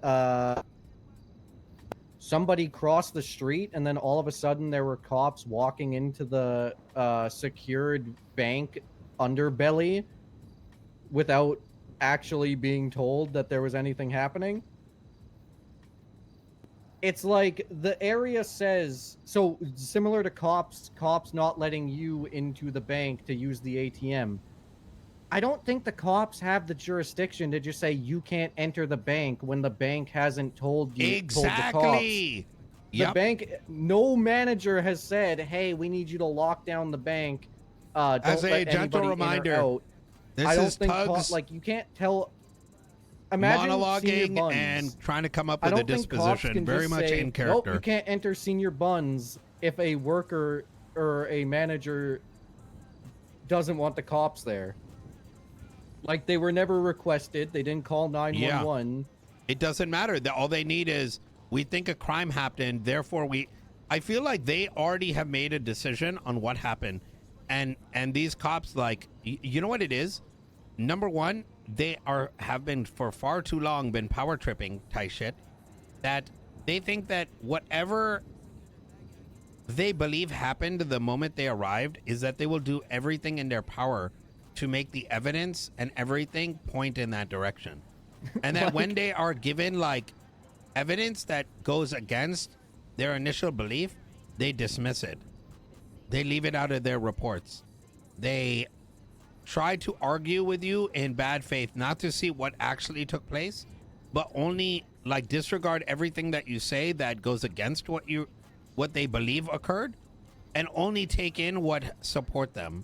somebody crossed the street and then all of a sudden there were cops walking into the secured bank underbelly without actually being told that there was anything happening. It's like the area says, so similar to cops not letting you into the bank to use the ATM. I don't think the cops have the jurisdiction to just say you can't enter the bank when the bank hasn't told the cops. Exactly. The Yep. bank, no manager has said, "Hey, we need you to lock down the bank. Don't As a let gentle anybody in or reminder, out." this I don't is think Tuggz like you can't tell. Imagine Senior monologuing Buns. and trying to come up I with a don't think cops disposition can very just much say, in "Nope, character. you can't enter Senior Buns" if a worker or a manager doesn't want the cops there. Like, they were never requested. They didn't call 911. It doesn't matter. All they need is, we think a crime happened, therefore I feel like they already have made a decision on what happened. And these cops, like, you know what it is? Number one, they have been for far too long been power tripping type shit, that they think that whatever they believe happened the moment they arrived is that they will do everything in their power to make the evidence and everything point in that direction. And that when they are given like evidence that goes against their initial belief, they dismiss it. They leave it out of their reports. They try to argue with you in bad faith, not to see what actually took place, but only like disregard everything that you say that goes against what they believe occurred, and only take in what support them.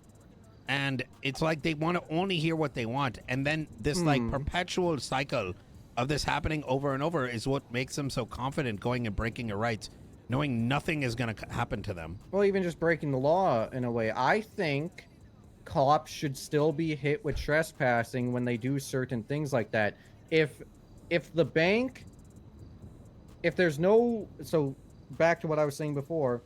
And it's like they want to only hear what they want, and then this like perpetual cycle of this happening over and over is what makes them so confident going and breaking your rights, knowing nothing is going to happen to them. Well, even just breaking the law in a way. I think cops should still be hit with trespassing when they do certain things like that. If the bank, if there's no, so back to what I was saying before,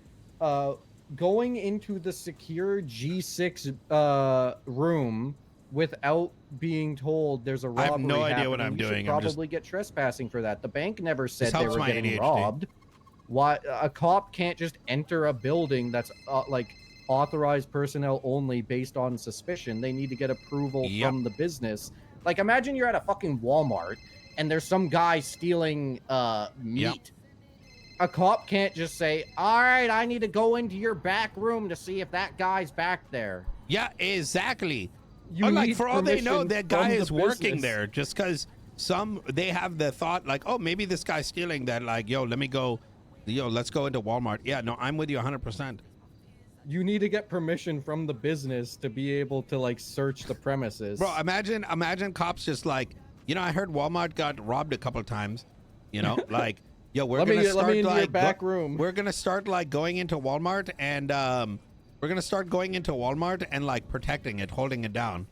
going into the secure G6 room without being told there's a robbery I have no idea what happening, I'm you should doing. I'm probably get trespassing for that. The bank never said they helps were my getting ADHD. robbed. Why a cop can't just enter a building that's like authorized personnel only based on suspicion? They need to get approval from the business. Like, imagine you're at a fucking Walmart and there's some guy stealing meat. A cop can't just say, "All right, I need to go into your back room to see if that guy's back there." Yeah, exactly. You like, need for all they know, permission that guy from the is working business. there, just because they have the thought like, oh, maybe this guy's stealing that, like, let's go into Walmart. Yeah, no, I'm with you 100%. You need to get permission from the business to be able to like search the premises. Bro, imagine cops just like, I heard Walmart got robbed a couple times, like, we're let gonna me start into like your back room. We're gonna start like going into Walmart and like protecting it, holding it down.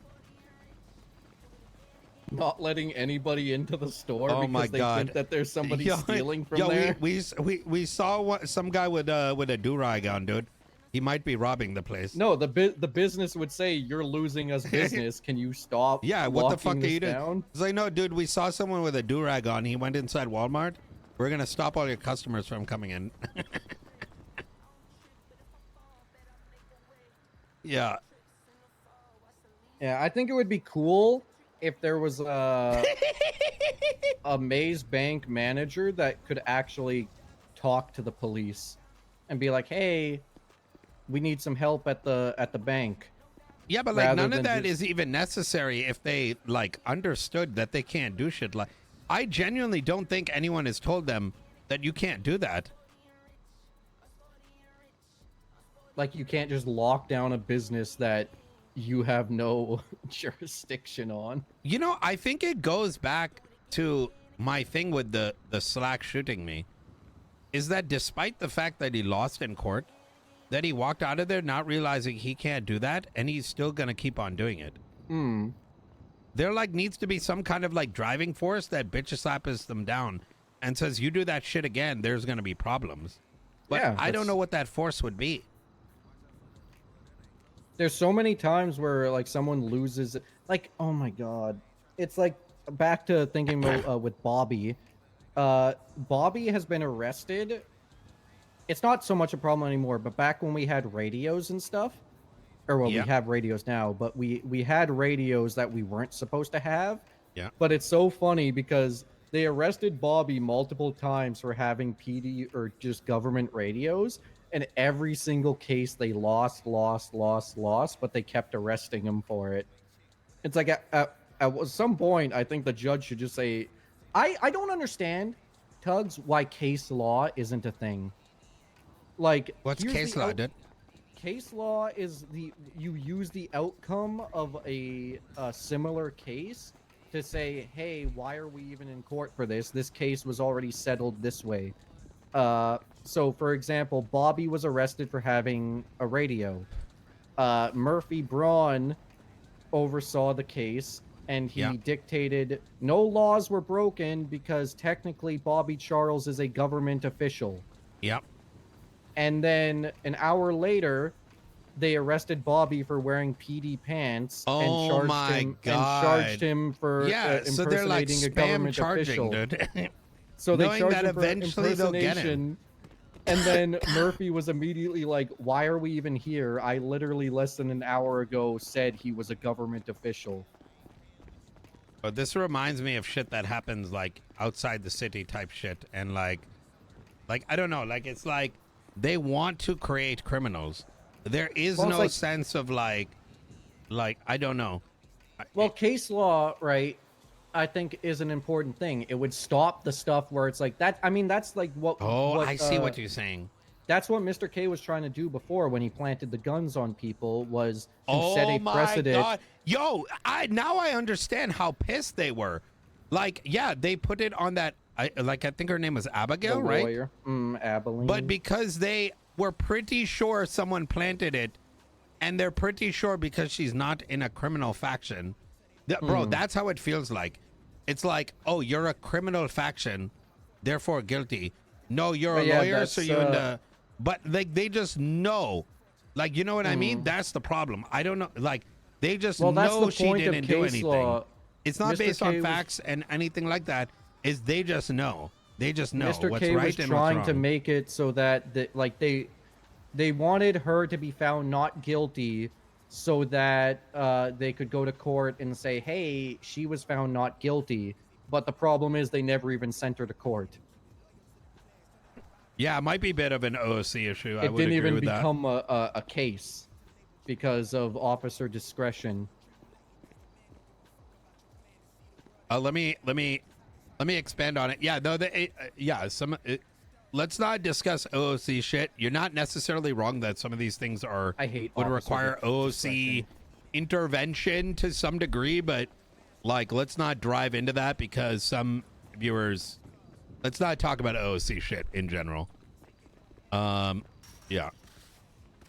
Not letting anybody into the store because my they God. think that there's somebody stealing from there. We saw some guy with a do-rag on, dude. He might be robbing the place. No, the business would say, "You're losing us business. Can you stop?" Yeah, what the fuck are you down? doing? It's like, no, dude, we saw someone with a do-rag on. He went inside Walmart. We're gonna stop all your customers from coming in. Yeah. Yeah, I think it would be cool if there was a Maze Bank manager that could actually talk to the police and be like, "Hey, we need some help at the bank." Yeah, but like none of that just... is even necessary if they like understood that they can't do shit. Like, I genuinely don't think anyone has told them that you can't do that. Like, you can't just lock down a business that you have no jurisdiction on. I think it goes back to my thing with the Slack shooting me, is that despite the fact that he lost in court, that he walked out of there not realizing he can't do that, and he's still gonna keep on doing it. There like needs to be some kind of like driving force that bitch slaps them down and says, you do that shit again, there's gonna be problems. But Yeah, I don't know what that force would be. There's so many times where like someone loses, like, oh my God, it's like back to thinking with Bobby. Bobby has been arrested. It's not so much a problem anymore, but back when we had radios and stuff, or well, we have radios now, but we had radios that we weren't supposed to have Yeah. But it's so funny because they arrested Bobby multiple times for having PD or just government radios, and every single case they lost, but they kept arresting him for it. It's like at some point, I think the judge should just say, I don't understand, Tuggz, why case law isn't a thing. Like, What's here's case the law, dude? case law is you use the outcome of a similar case to say, hey, why are we even in court for this? This case was already settled this way. So for example, Bobby was arrested for having a radio. Murphy Braun oversaw the case, and Yeah. he dictated no laws were broken because technically Bobby Charles is a government official. Yep. And then an hour later, they arrested Bobby for wearing PD pants and Oh my charged god. him for Yeah, so they're like impersonating a spam government charging, official. dude. So they Knowing charged that him for eventually they'll get him. impersonation. And then Murphy was immediately like, why are we even here? I literally less than an hour ago said he was a government official. But this reminds me of shit that happens like outside the city type shit, and like I don't know, like it's like they want to create criminals. There is Well, it's no like- sense of like I don't know. Well, case law, right, I think is an important thing. It would stop the stuff where it's like that. I mean, that's like what. Oh, what, I see what you're saying. That's what Mr. K was trying to do before when he planted the guns on people, was to set Oh a my precedent. god. Yo, now I understand how pissed they were. Like, yeah, they put it on that I think her name was Abigail, The right? lawyer, Abilene. But because they were pretty sure someone planted it, and they're pretty sure because she's not in a criminal faction. Bro, that's how it feels like. It's like, oh, you're a criminal faction, therefore guilty. No, you're a yeah, lawyer, so that's, you're in the... But, like, they just know. Like, you know what I mean? That's the problem. I don't know. Like, they just Well, that's know the she point of didn't do case anything. law. It's not Mr. based K on was- facts and anything like that. Is they just know. They just know Mr. what's K right was and trying what's to wrong. make it so that they wanted her to be found not guilty, so that they could go to court and say, hey, she was found not guilty. But the problem is they never even sent her to court. Yeah, it might be a bit of an OOC issue. I It would didn't agree even with that. become a case because of officer discretion. Let me expand on it. Yeah, no, let's not discuss OOC shit. You're not necessarily wrong that some of these things are I hate would officer require OOC discretion. intervention to some degree, but like let's not drive into that because some viewers. Let's not talk about OOC shit in general. Yeah,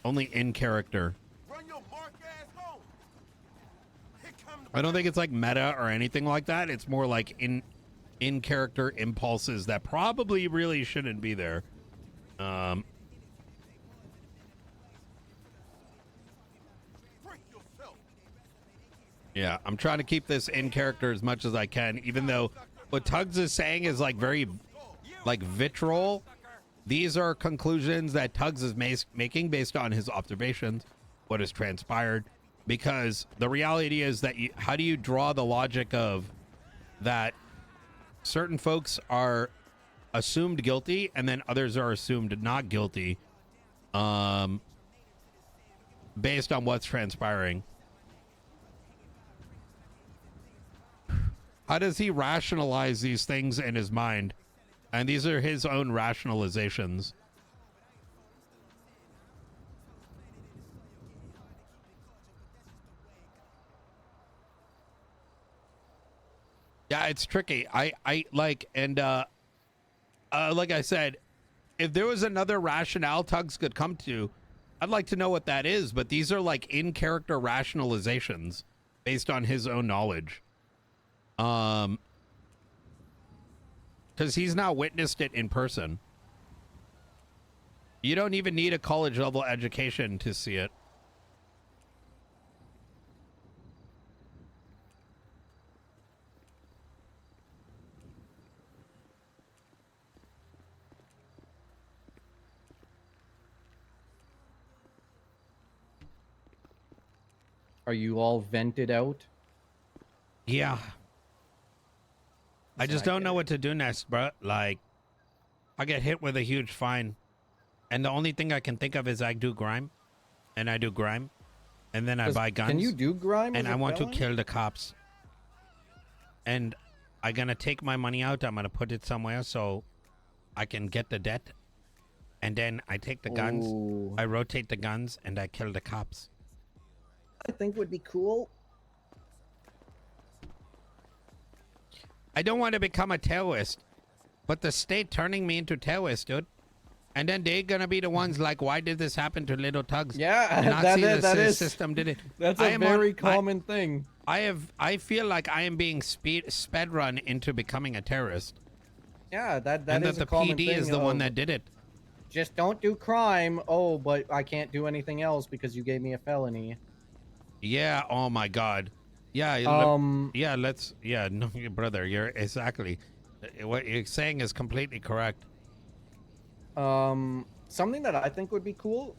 only in character. Run your mark ass home. Here come the I don't think it's like meta or anything like that. It's more like in character impulses that probably really shouldn't be there. break yourself. Yeah, I'm trying to keep this in character as much as I can, even though what Tuggz is saying is like very like vitriol. These are conclusions that Tuggz is making based on his observations, what has transpired, because the reality is that how do you draw the logic of that certain folks are assumed guilty and then others are assumed not guilty based on what's transpiring? How does he rationalize these things in his mind? And these are his own rationalizations. Yeah, it's tricky. I like, and like I said, if there was another rationale Tuggz could come to, I'd like to know what that is. But these are like in character rationalizations based on his own knowledge. Because he's now witnessed it in person. You don't even need a college level education to see it. Are you all vented out? Yeah. I just don't know what to do next, bro. Like, I get hit with a huge fine, and the only thing I can think of is I do grime, and then I buy guns. Can you do grime? And I want to kill the cops. And I'm gonna take my money out. I'm gonna put it somewhere so I can get the debt. And then I take the guns. Ooh. I rotate the guns, and I kill the cops. I think would be cool. I don't want to become a terrorist, but the state turning me into terrorist, dude. And then they're gonna be the ones like, why did this happen to little Tuggz? Yeah, Not that see is, the that is system did it. That's I a am very on- common thing. I feel like I am being sped run into becoming a terrorist. Yeah, that And is that a the common PD thing is the one of, that did it. just don't do crime. Oh, but I can't do anything else because you gave me a felony. Yeah. Oh my God. Yeah. Yeah. No, brother. You're exactly. What you're saying is completely correct. Something that I think would be cool.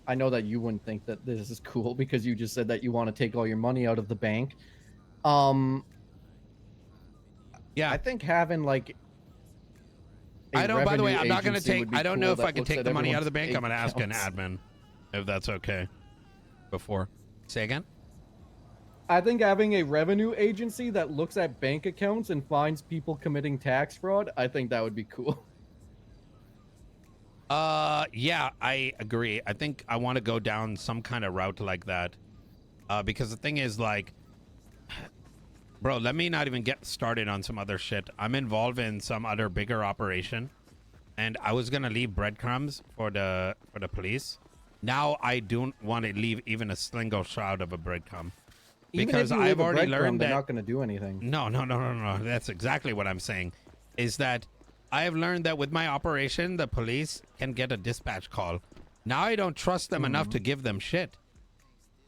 I know that you wouldn't think that this is cool because you just said that you want to take all your money out of the bank. Yeah. I think having like. I don't. By the way, I'm not gonna agency take. would be I don't know cool if that I can looks take at the money out of the everyone's bank. I'm gonna ask an accounts. admin if that's okay. Before. Say again. I think having a revenue agency that looks at bank accounts and finds people committing tax fraud, I think that would be cool. Yeah, I agree. I think I want to go down some kind of route like that. Because the thing is, like, bro, let me not even get started on some other shit. I'm involved in some other bigger operation, and I was gonna leave breadcrumbs for the police. Now I don't want to leave even a single shroud of a breadcrumb. Because Even if you I've leave a already breadcrumb, learned they're that not going to do anything. No. That's exactly what I'm saying. Is that I have learned that with my operation, the police can get a dispatch call. Now I don't trust them enough to give them shit.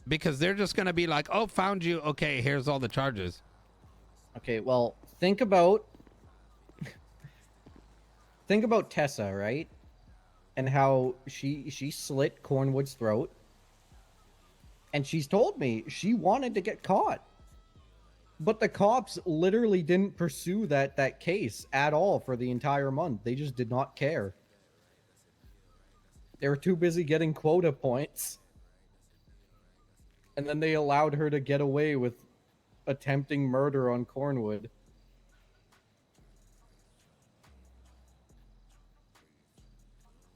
Because they're just going to be like, oh, found you. Okay, here's all the charges. Okay, well, think about Tessa, right? And how she slit Cornwood's throat. And she's told me she wanted to get caught. But the cops literally didn't pursue that case at all for the entire month. They just did not care. They were too busy getting quota points. And then they allowed her to get away with attempting murder on Cornwood.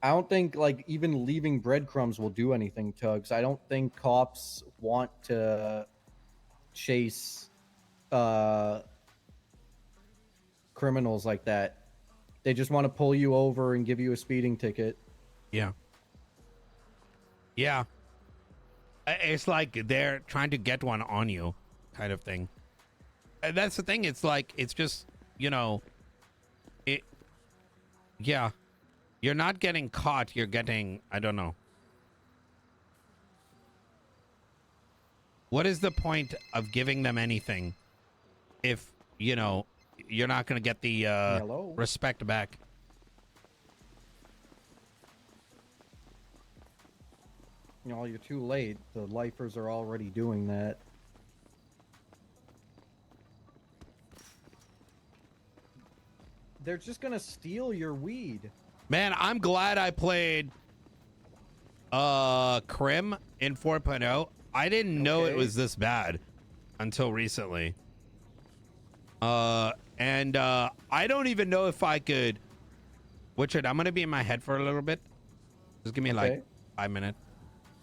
I don't think, like, even leaving breadcrumbs will do anything, Tuggz. I don't think cops want to chase criminals like that. They just want to pull you over and give you a speeding ticket. Yeah. Yeah. It's like they're trying to get one on you kind of thing. And that's the thing. It's like, it's just, yeah. You're not getting caught. You're getting, I don't know. What is the point of giving them anything if, you're not going to get the respect back? You're too late. The lifers are already doing that. They're just gonna steal your weed. Man, I'm glad I played Crim in 4.0. I didn't know it was this bad until recently. And I don't even know if I could. Richard, I'm gonna be in my head for a little bit. Just give me like 5 minutes.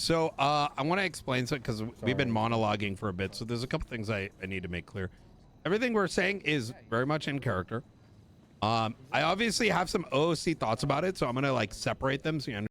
So I want to explain something because we've been monologuing for a bit. So there's a couple things I need to make clear. Everything we're saying is very much in character. I obviously have some OOC thoughts about it, so I'm gonna like separate them so you understand.